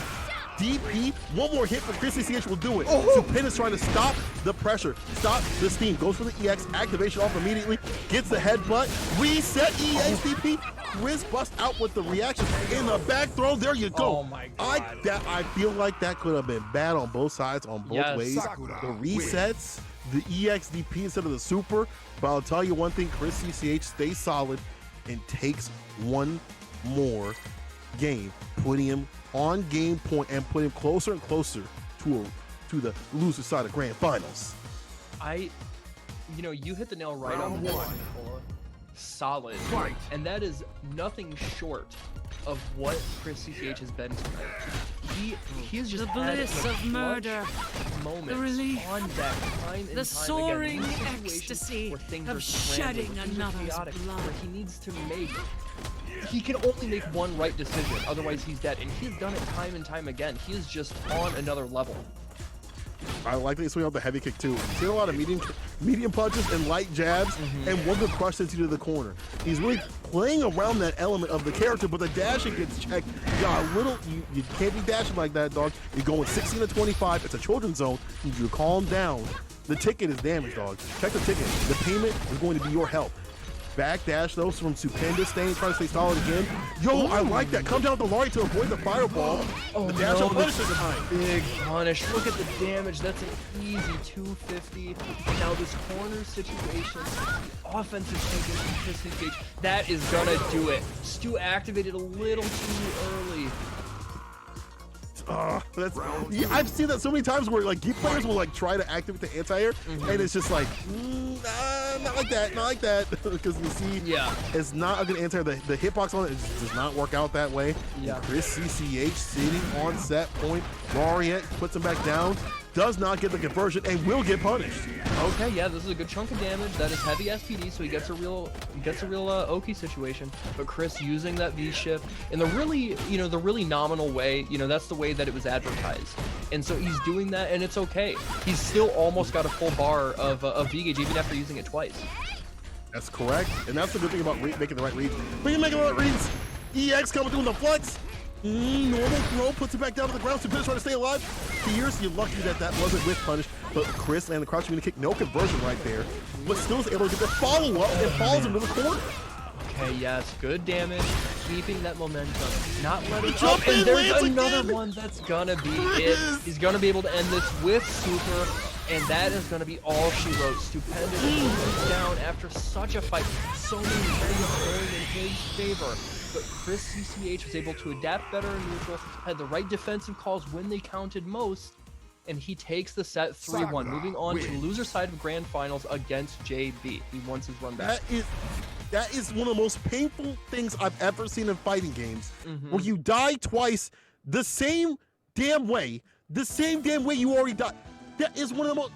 DP, one more hit from Chris CCH will do it. Stupendous trying to stop the pressure, stop the steam, goes for the EX, activation off immediately, gets the headbutt, reset EX DP, Chris busts out with the reaction in the back throw, there you go. Oh my god. I feel like that could have been bad on both sides, on both ways. The resets, the EX DP instead of the super, but I'll tell you one thing, Chris CCH stays solid and takes one more game, putting him on game point and put him closer and closer to the loser side of grand finals. You hit the nail right on the head. Solid, and that is nothing short of what Chris CCH has been tonight. He has just the bliss of murder, moments the relief, on deck, time and the time soaring again. ecstasy things of are shedding another's chaotic, blood. where he can only make one right decision, otherwise he's dead, and he's done it time and time again. He is just on another level. I like that he's swinging out the heavy kick too. He's seen a lot of medium punches and light jabs, and one good crush sends you to the corner. He's really playing around that element of the character, but the dashing gets checked. You got a little, you can't be dashing like that, dog. You're going 16 to 25. It's a children's zone. You need to calm down. The ticket is damaged, dog. Check the ticket. The payment is going to be your help. Back dash though from Stupendous, trying to stay solid again. Yo, I like that. Come down with the Lari to avoid the fireball. The dash up punishes the time. Big punish. Look at the damage. That's an easy 250. Now this corner situation, offensive thinking from Chris CCH, that is gonna do it. Stu activated a little too early. I've seen that so many times where like geek players will like try to activate the anti-air, and it's just like not like that, because you see, it's not a good anti-air. The hitbox on it does not work out that way. Yeah. Chris CCH sitting on set point, Laureate puts him back down, does not get the conversion, and will get punished. Okay, yeah, this is a good chunk of damage. That is heavy SPD, so he gets a real Oki situation. But Chris using that V shift in the really nominal way. That's the way that it was advertised, and so he's doing that, and it's okay. He's still almost got a full bar of V gauge even after using it twice. That's correct, and that's the good thing about making the right reads. When you make the right reads, EX coming through the flex. Normal throw, puts it back down to the ground. Stupendous trying to stay alive. Here's, you're lucky that wasn't with punish, but Chris landed the crouch community kick, no conversion right there, but still is able to get the follow-up and follows him to the corner. Okay, yes, good damage, keeping that momentum, not letting up, and there's another one that's gonna be it. He's gonna be able to end this with super, and that is gonna be all she wrote. Stupendous down after such a fight, so many things going in his favor. but Chris CCH was able to adapt better in neutral, had the right defensive calls when they counted most, and he takes the set 3-1, moving on to the loser side of grand finals against JB. He wants his run back. That is one of the most painful things I've ever seen in fighting games, where you die twice the same damn way you already died. That is one of the most,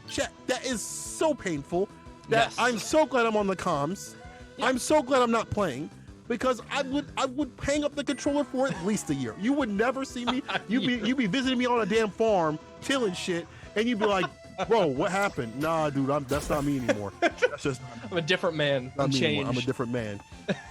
that is so painful that I'm so glad I'm on the comms. I'm so glad I'm not playing, because I would hang up the controller for at least a year. You would never see me. You'd be visiting me on a damn farm, killing shit, and you'd be like, bro, what happened? Nah, dude, that's not me anymore. That's just I'm a different man. I'm changed. I'm a different man.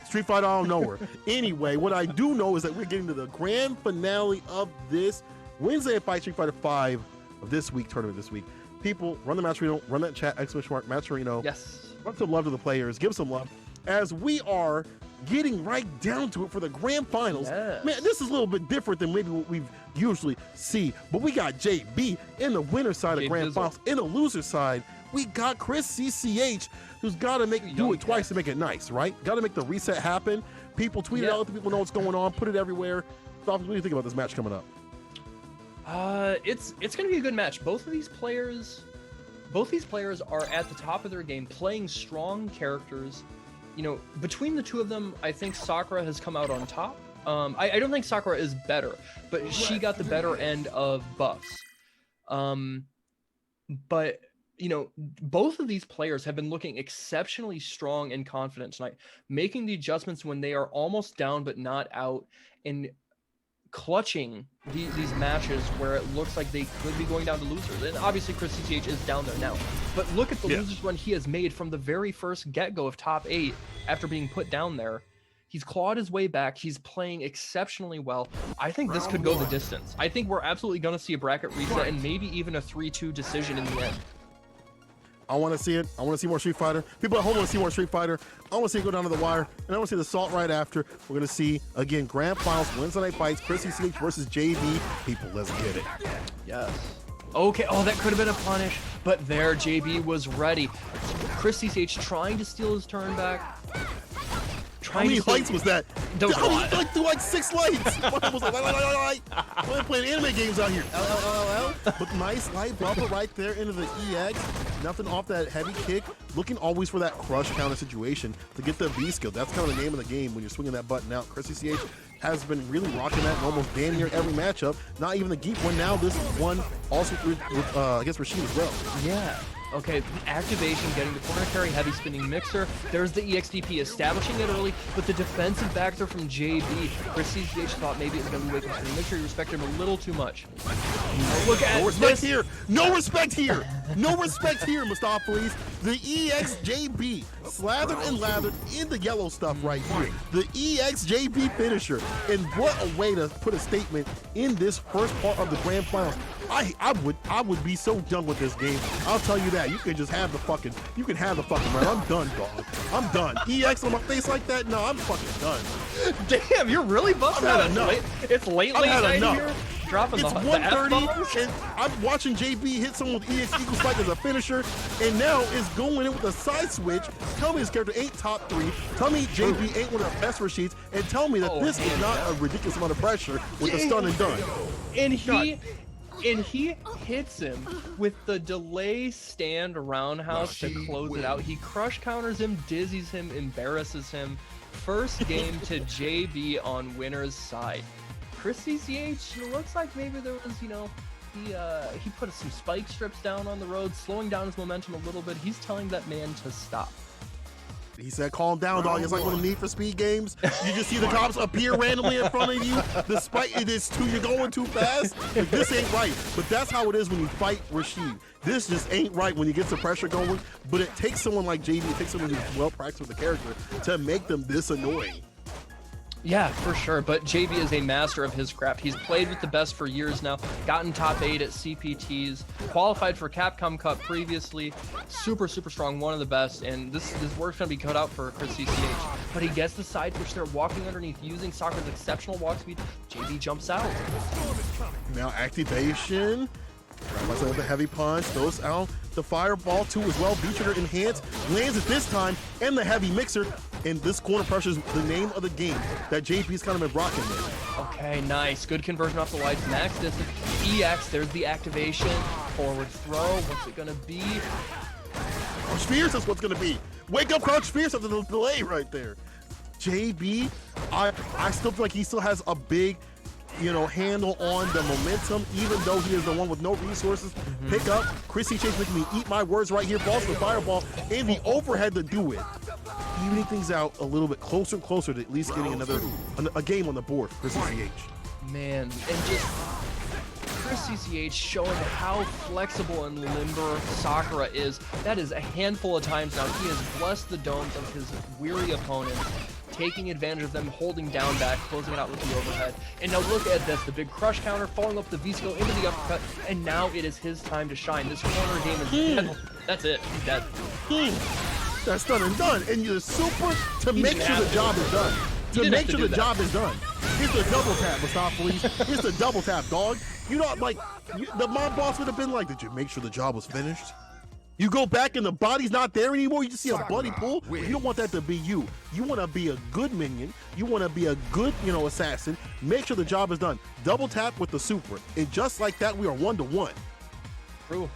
Street Fighter, I don't know her. Anyway, what I do know is that we're getting to the grand finale of this Wednesday Night Fights Street Fighter 5 of this week, tournament this week. People, run the Matcherino, run that chat, !! Matcherino. Yes. Run some love to the players, give some love, as we are getting right down to it for the grand finals. Yes. Man, this is a little bit different than maybe what we usually see, but we got JB in the winner side of grand finals. In the loser side, we got Chris CCH, who's got to do it twice to make it nice, right? Got to make the reset happen. People tweet it out, let the people know what's going on, put it everywhere. What do you think about this match coming up? It's going to be a good match. Both these players are at the top of their game, playing strong characters. You know, between the two of them, I think Sakura has come out on top. I don't think Sakura is better, but she got the better end of buffs. But you know, both of these players have been looking exceptionally strong and confident tonight, making the adjustments when they are almost down but not out, and clutching these matches where it looks like they could be going down to losers. And obviously Chris CCH is down there now, but look at the losers one he has made from the very first get-go of top 8 after being put down there. He's clawed his way back. He's playing exceptionally well. I think this could go the distance. I think we're absolutely going to see a bracket reset and maybe even a 3-2 decision in the end. I want to see it. I want to see more Street Fighter. People at home want to see more Street Fighter. I want to see it go down to the wire, and I want to see the salt right after. We're going to see, again, grand finals, Wednesday Night Fights, Chris CCH versus JB. People, let's get it. Yes. Okay, oh, that could have been a punish, but there, JB was ready. Chris CCH trying to steal his turn back. How many lights was that? How many, like, through like 6 lights? I was like, light. I'm playing anime games out here. But nice light bumper right there into the EX. Nothing off that heavy kick. Looking always for that crush counter situation to get the V skill. That's kind of the name of the game when you're swinging that button out. Chris CCH has been really rocking that in almost damn near every matchup. Not even the Geek one. Now this one also with I guess Rashid as well. Yeah. Okay, activation, getting the corner carry, heavy spinning mixer. There's the EXDP, establishing it early, but the defensive back there from JB. Chris CCH thought maybe it was going to be waking spinning mixer. He respected him a little too much. Look at no respect here. No respect here. No respect here, Mustapha. The EXJB, slathered and lathered in the yellow stuff right here. The EXJB finisher. And what a way to put a statement in this first part of the grand finals. I would be so done with this game. I'll tell you that. You can just have the fucking round. I'm done, dog. I'm done. EX on my face like that? No, I'm fucking done. Damn, you're really busting I've out. had enough. It's late night here. Dropping it's the 1:30, and I'm watching JB hit someone with EX equal spike as a finisher, and now is going in with a side switch. Tell me this character ain't top 3. Tell me JB ain't one of the best Rashids, and tell me that this is not a ridiculous amount of pressure with the stun and done. And he hits him with the delay stand roundhouse to close it out. He crush counters him, dizzies him, embarrasses him. First game to JB on winner's side. Chris CCH, looks like maybe there was, you know, he put some spike strips down on the road, slowing down his momentum a little bit. He's telling that man to stop. He said, calm down, dog. It's like one of the Need for Speed games. You just see the cops appear randomly in front of you. Despite you're going too fast. Like, this ain't right. But that's how it is when you fight Rashid. This just ain't right when you get some pressure going. But it takes someone like JD, it takes someone who's well practiced with the character to make them this annoying. Yeah, for sure. But JB is a master of his craft. He's played with the best for years now, gotten top 8 at CPTs, qualified for Capcom Cup previously. Super, super strong, one of the best. And this work's going to be cut out for Chris CCH. But he gets the side push there, walking underneath, using Sakura's exceptional walk speed. JB jumps out. Now activation. Right, with the heavy punch, throws out the fireball too as well. V-trigger enhanced, lands it this time, and the heavy mixer. and this corner pressure is the name of the game that JP's kind of been rocking with. Okay, nice. Good conversion off the lights. Max distance. EX, there's the activation. Forward throw. What's it going to be? Crouch Fierce is what's going to be. Wake up Crouch Fierce after the delay right there. JB, I still feel like he still has a big, handle on the momentum, even though he is the one with no resources. Pick up. Chrissy Chase making me eat my words right here. Falls for the fireball and the overhead to do it. Evening things out a little bit closer and closer to at least getting a game on the board for Chrissy CH. Man, and just Chris CCH showing how flexible and limber Sakura is. That is a handful of times now. He has blessed the domes of his weary opponents, taking advantage of them, holding down back, closing it out with the overhead. And now look at this, the big crush counter, following up the V-skill into the uppercut, and now it is his time to shine. This corner game is dead. That's it, he's dead. That's done and done. And you're super to make sure the job is done. To make sure the job is done. Here's the double tap, Mustafa'lis. Here's the double tap, dog. The mob boss would have been like, did you make sure the job was finished? You go back and the body's not there anymore. You just see a bloody pull. You don't want that to be you. You want to be a good minion. You want to be a good, assassin. Make sure the job is done. Double tap with the super. And just like that, we are 1-1. True.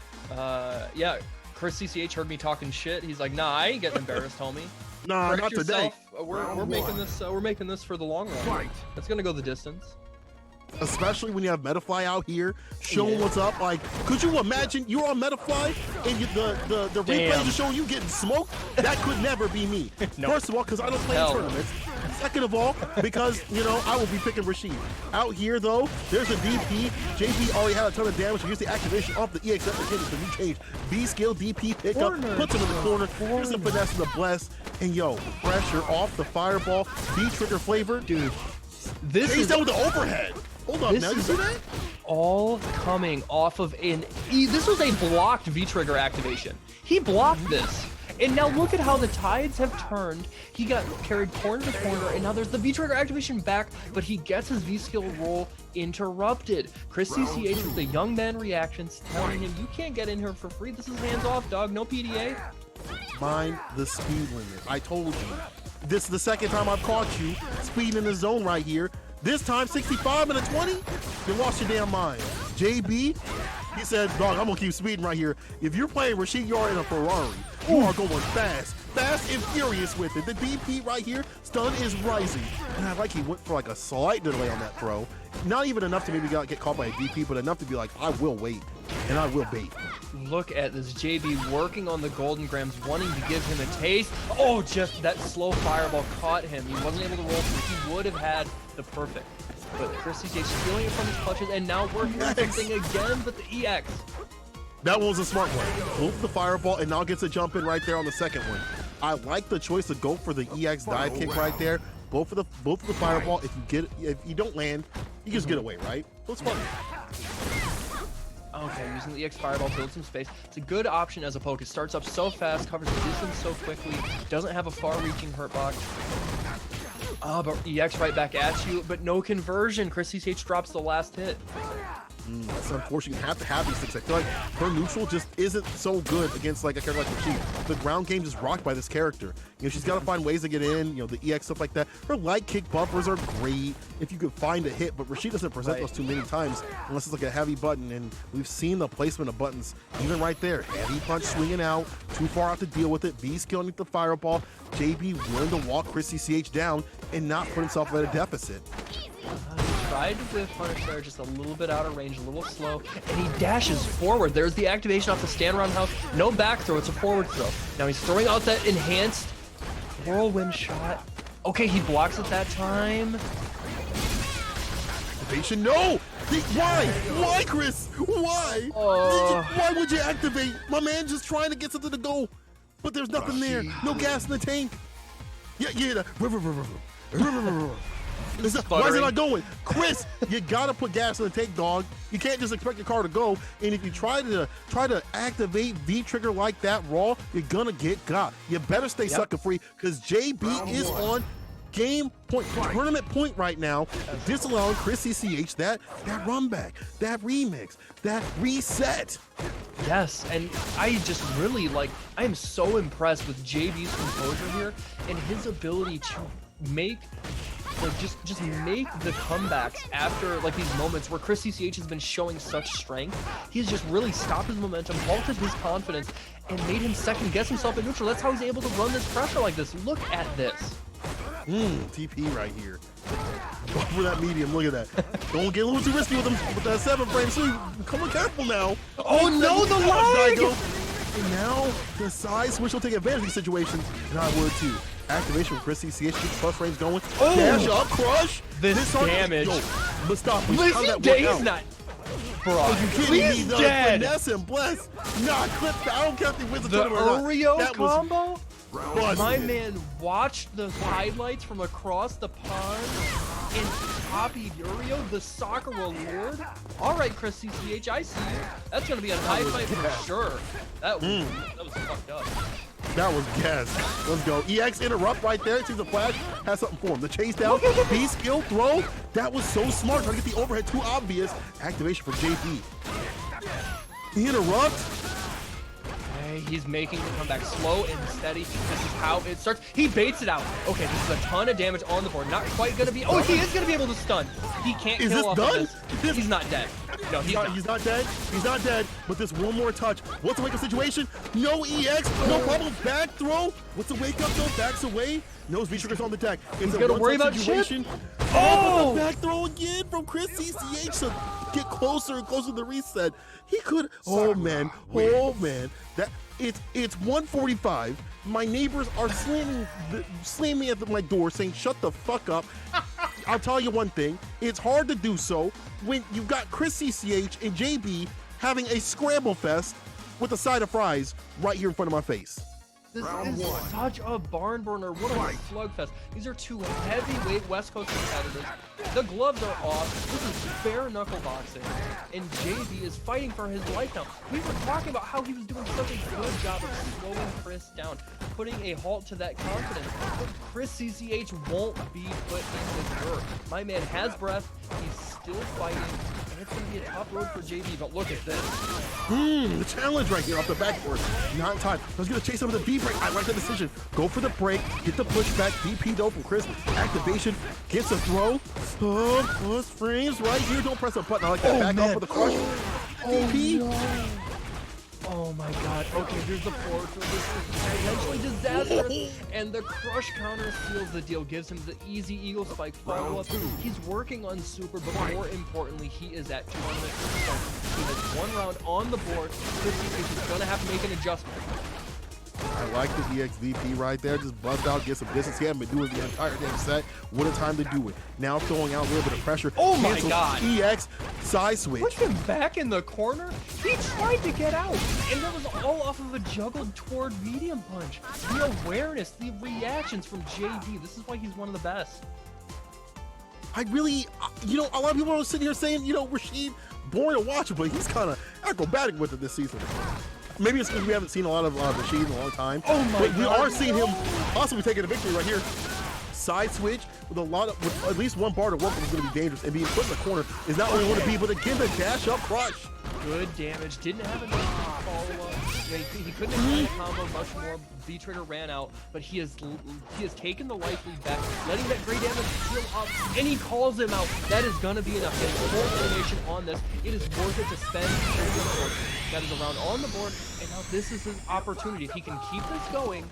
Yeah. Chris CCH heard me talking shit. He's like, nah, I ain't getting embarrassed, homie. Nah, Correct not yourself. today. We're making this. We're making this for the long run. It's gonna go the distance. Especially when you have Metafly out here showing what's up. Like, could you imagine you're on Metafly and the replays are showing you getting smoked? That could never be me. Nope. First of all, because I don't play in tournaments. Second of all, because, I will be picking Rashid. Out here, though, there's a DP. JP already had a ton of damage. Here's the activation off the EX. Again, it's a new change. B-skill, DP, pickup, puts him in the corner. Here's the finesse and the bless. And, pressure off the fireball. B-trigger flavor. Dude, this he's is done with the overhead. Hold up, now you see that? All coming off of this was a blocked V-trigger activation. He blocked this. And now look at how the tides have turned. He got carried corner to corner, and now there's the V-trigger activation back, but he gets his V-skill roll interrupted. Chris CCH with the young man reactions telling him, you can't get in here for free. This is hands off, dog. No PDA. Mind the speed limit. I told you. This is the second time I've caught you speeding in the zone right here. This time, 65 and a 20, you lost your damn mind. JB, he said, dog, I'm gonna keep speeding right here. If you're playing Rashid, you're in a Ferrari. You are going fast and furious with it. The DP right here, stun is rising. And I like he went for like a slight delay on that throw. Not even enough to maybe get caught by a DP, but enough to be like, I will wait, and I will bait. Look at this JB working on the Golden Grams, wanting to give him a taste. Oh, just that slow fireball caught him. He wasn't able to roll through. He would have had the perfect. But Chris CJ stealing it from his clutches and now working on something again, but the EX. That one was a smart one. Both the fireball and now gets a jump in right there on the second one. I like the choice to go for the EX dive kick right there. Both of the fireball. If you don't land, you just get away, right? So it's fun. Okay, using the EX Fireball, build some space. It's a good option as a poke. It starts up so fast, covers the distance so quickly, doesn't have a far-reaching hurt box. But EX right back at you, but no conversion. Chris CCH drops the last hit. That's unfortunate. You have to have these things. I feel like her neutral just isn't so good against like a character like Rashid. The ground game is rocked by this character. She's got to find ways to get in, the EX stuff like that. Her light kick buffers are great if you could find a hit, but Rashid doesn't present those too many times unless it's like a heavy button, and we've seen the placement of buttons even right there. Heavy punch swinging out, too far out to deal with it. B skill underneath the fireball. JB willing to walk Chris CCH down and not put himself at a deficit. Tried to punish there, just a little bit out of range, a little slow, and he dashes forward. There's the activation off the stand roundhouse. No back throw, it's a forward throw. Now he's throwing out that enhanced whirlwind shot. Okay, he blocks it that time. Activation, no! Why? Why, Chris? Why? Why would you activate? My man just trying to get something to go, but there's nothing there. No gas in the tank. Yeah. Why is it not going? Chris, you gotta put gas in the tank, dog. You can't just expect your car to go. And if you try to activate V-trigger like that raw, you're gonna get got. You better stay sucker free, because JB is on game point, tournament point right now, disallowing Chris CCH that run back, that remix, that reset. Yes, and I just really I am so impressed with JB's composure here and his ability to make just make the comebacks after these moments where Chris CCH has been showing such strength. He's just really stopped his momentum, halted his confidence, and made him second guess himself in neutral. That's how he's able to run this pressure like this. Look at this. TP right here. Go for that medium. Look at that. Don't get a little too risky with him with that 7-frame. So come on, careful now. Oh no, the lag! And now the side switch will take advantage of these situations, and I would too. Activation from Chris CCH, keeps plus frames going. Oh! Dash up, crush. This damage. Yo, but stop. He's not. Bro, he's dead. Finesse and bless. Nah, clip. I don't care if he wins The Oreo combo? Was My man watched the highlights from across the pond and copied Oreo, the Sakura Lord. All right, Chris CCH, I see you. That's going to be a high fight for sure. That was fucked up. That was gas. Let's go. EX interrupt right there. Sees the flash. Has something for him. The chase down. B skill throw. That was so smart. Trying to get the overhead too obvious. Activation for JB. Interrupt. Okay, he's making the comeback slow and steady. This is how it starts. He baits it out. Okay, this is a ton of damage on the board. Not quite going to be. Oh, he is going to be able to stun. He can't kill off of this. He's not dead. No, he's not dead. He's not dead. But this one more touch. What's the wake-up situation? No EX. No problem. Back throw. What's the wake-up though? Backs away. Knows Victrix on the deck. He's going to worry about situation. Oh! Back throw again from Chris CCH to get closer and closer to the reset. He could. Oh man. Oh man. That it's 1:45. My neighbors are slamming at my door saying, "Shut the fuck up." I'll tell you one thing, it's hard to do so when you've got Chris CCH and JB having a scramble fest with a side of fries right here in front of my face. This is such a barn burner. What a slugfest. These are two heavyweight West Coast competitors. The gloves are off. This is bare knuckle boxing. And JB is fighting for his life now. We were talking about how he was doing such a good job of slowing Chris down, putting a halt to that confidence. But Chris CCH won't be put in the dirt. My man has breath. He's still fighting. And it's going to be a tough road for JB, but look at this. The challenge right here off the backboard. Not in time. I was going to chase him with the B break. I like the decision. Go for the break. Get the pushback. DP though from Chris. Activation. Gets a throw. Plus frames right here. Don't press a button. I like that. Back off for the crush. DP. No. Oh my god. Okay, here's the forward. This is potentially disastrous. And the crush counter seals the deal. Gives him the easy eagle spike follow-up. He's working on super, but more importantly, he is at tournament. So he has one round on the board. He's going to have to make an adjustment. I like the EXVP right there. Just bust out, get some distance. He hadn't been doing the entire damn set. What a time to do it. Now throwing out a little bit of pressure. Oh my god. EX side switch. Put him back in the corner. He tried to get out. And that was all off of a juggled toward medium punch. The awareness, the reactions from JB. This is why he's one of the best. I really, a lot of people are sitting here saying, Rashid, boring to watch, but he's kind of acrobatic with it this season. Maybe it's because we haven't seen a lot of Rashid in a long time. Oh my god. We are seeing him possibly taking a victory right here. Side switch with at least one bar to work with is going to be dangerous, and being put in the corner is not where you want to be, but again, the dash up crush. Good damage. Didn't have enough follow-up. He couldn't have done the combo much more. V-Trigger ran out, but he has taken the life lead back, letting that great damage heal up, and he calls him out. That is going to be enough. Getting full animation on this. It is worth it to spend. That is a round on the board, and now this is his opportunity. If he can keep this going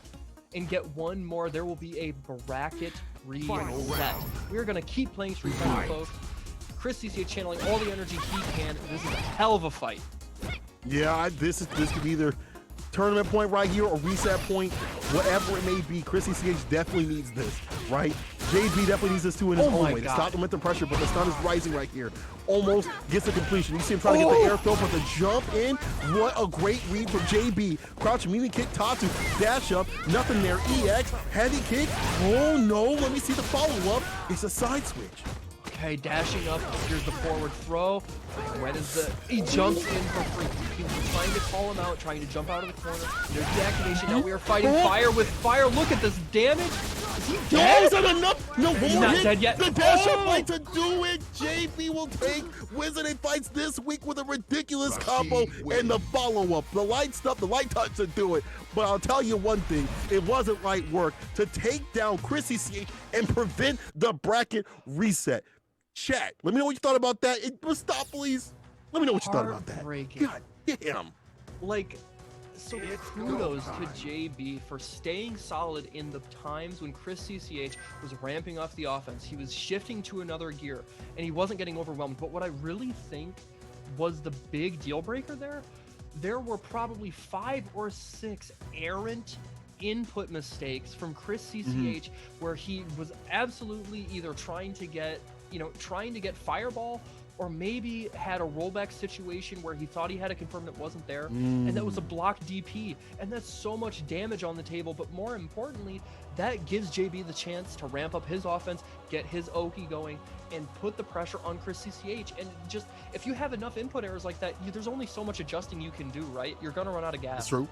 and get one more, there will be a bracket reset. We are going to keep playing Street Fighter, folks. Chris CCH channeling all the energy he can. This is a hell of a fight. Yeah, this could be either tournament point right here or reset point, whatever it may be. Chris CCH definitely needs this, right? JB definitely needs this too in his own way to stop the momentum pressure, but the stun is rising right here. Almost gets the completion. You see him trying to get the air throw, but the jump in. What a great read from JB. Crouch, medium kick, Tatsu, dash up, nothing there. EX, heavy kick. Oh no, let me see the follow-up. It's a side switch. Okay, dashing up. Here's the forward throw. When is the... He jumps in for free. He was trying to call him out, trying to jump out of the corner. There's the activation. Now we are fighting fire with fire. Look at this damage. Is he No, dead? is that enough? No, He's more not hit. dead yet. The dash Oh! fight to do it. JB will take Weds Night Fights this week with a ridiculous combo and the follow-up. The light stuff, the light touch to do it. But I'll tell you one thing, it wasn't light work to take down Chris CCH and prevent the bracket reset. Chat, let me know what you thought about that. Mustopheles, let me know what you thought about that. Heartbreaking. God damn. Like, so kudos to JB for staying solid in the times when Chris CCH was ramping off the offense. He was shifting to another gear, and he wasn't getting overwhelmed. But what I really think was the big deal breaker there were probably 5 or 6 errant input mistakes from Chris CCH where he was absolutely either trying to get fireball, or maybe had a rollback situation where he thought he had a confirm that wasn't there, and that was a blocked DP, and that's so much damage on the table. But more importantly, that gives JB the chance to ramp up his offense, get his Oki going, and put the pressure on Chris CCH. And just, if you have enough input errors like that, there's only so much adjusting you can do, right? You're gonna run out of gas. That's true.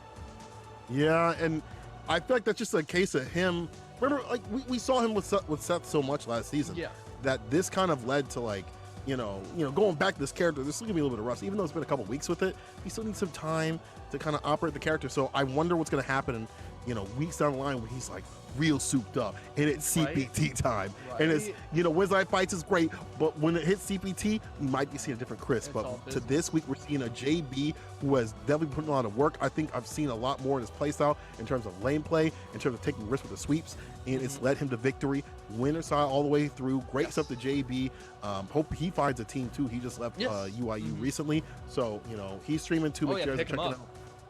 Yeah, and I feel like that's just a case of him. Remember, like we saw him with Seth so much last season. Yeah. That this kind of led to, like, you know, going back to this character, there's still gonna be a little bit of rust. Even though it's been a couple weeks with it, he still needs some time to kind of operate the character. So I wonder what's gonna happen in, weeks down the line when he's like real souped up and it's CPT time. Right. And it's, Weds Night Fights is great, but when it hits CPT, we might be seeing a different Chris. But to this week, we're seeing a JB who has definitely put in a lot of work. I think I've seen a lot more in his playstyle in terms of lane play, in terms of taking risks with the sweeps, and it's led him to victory. Winner side all the way through. Great stuff to JB. Hope he finds a team too. He just left UIU recently, so he's streaming too. Make sure to check it out.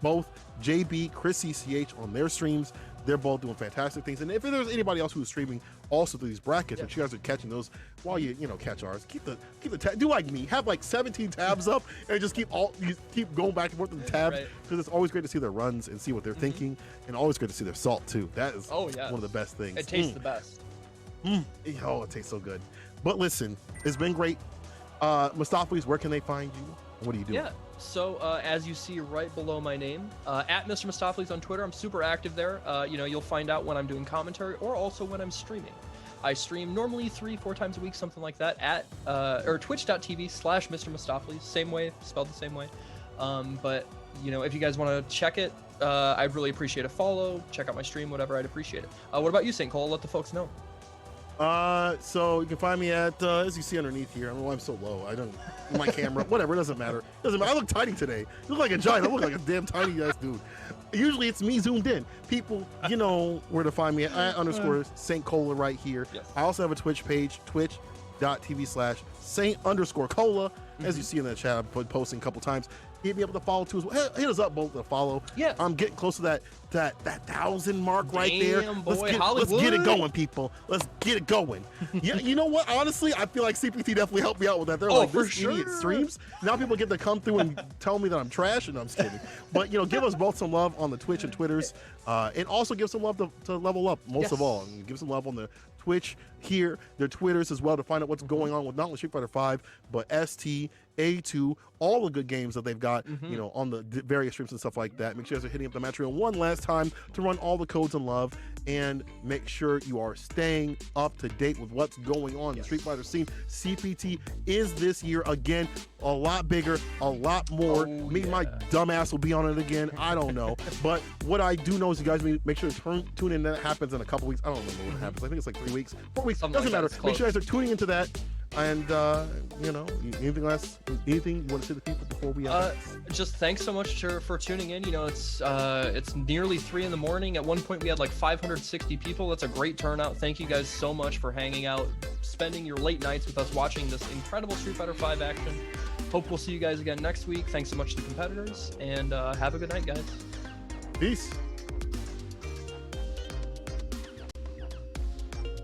Both JB, Chris CCH on their streams. They're both doing fantastic things. And if there's anybody else who's streaming also through these brackets, and you guys are catching those while you catch ours, keep the tab. Do like me, have like 17 tabs up and just keep going back and forth with the tabs, because it's always great to see their runs and see what they're thinking, and always great to see their salt too. That is one of the best things. It tastes the best. Oh, it tastes so good. But listen, it's been great. Mustopheles, where can they find you? What are you doing? Yeah, so as you see right below my name, at Mr. Mustopheles on Twitter, I'm super active there. You'll find out when I'm doing commentary or also when I'm streaming. I stream normally 3-4 times a week, something like that, at twitch.tv/Mr. Mustopheles, same way, spelled the same way. But if you guys want to check it, I'd really appreciate a follow, check out my stream, whatever, I'd appreciate it. What about you, St. Cole? Let the folks know. So you can find me at as you see underneath here. I don't know why I'm so low. I don't my camera, whatever, it doesn't matter. I look tiny today. I look like a giant. I look like a damn tiny ass dude. Usually it's me zoomed in. People, where to find me at _Saint Cola right here. Yes. I also have a Twitch page, twitch.tv/Saint_Cola. As you see in the chat, I've been posting a couple times. Hit me up with a follow too as well. Hit us up both to follow. Yeah. I'm getting close to that 1,000 mark right there. Boy, let's get it going, people. Let's get it going. Yeah, you know what? Honestly, I feel like CPT definitely helped me out with that. They're like, this idiot streams. Now people get to come through and tell me that I'm trash, and I'm just kidding. But give us both some love on the Twitch and Twitters, and also give some love to Level Up most of all. And give some love on the Twitch here, their Twitters as well, to find out what's going on with not only Street Fighter 5 but ST A2, all the good games that they've got, on the various streams and stuff like that. Make sure you're hitting up the Matreon one last time to run all the codes in love, and make sure you are staying up to date with what's going on in the Street Fighter scene. CPT is this year again a lot bigger, a lot more. My dumbass will be on it again. I don't know, but what I do know is you guys make sure to tune in. That happens in a couple weeks. I don't remember when it happens. I think it's like 3 weeks, 4 weeks. Doesn't matter. Make sure you guys are tuning into that. And anything else? Anything you want to say to the people before we just thanks so much for tuning in. It's nearly 3 in the morning. At one point we had like 560 people. That's a great turnout. Thank you guys so much for hanging out, spending your late nights with us, watching this incredible Street Fighter 5 action. Hope we'll see you guys again next week. Thanks so much to the competitors, and have a good night, guys. Peace.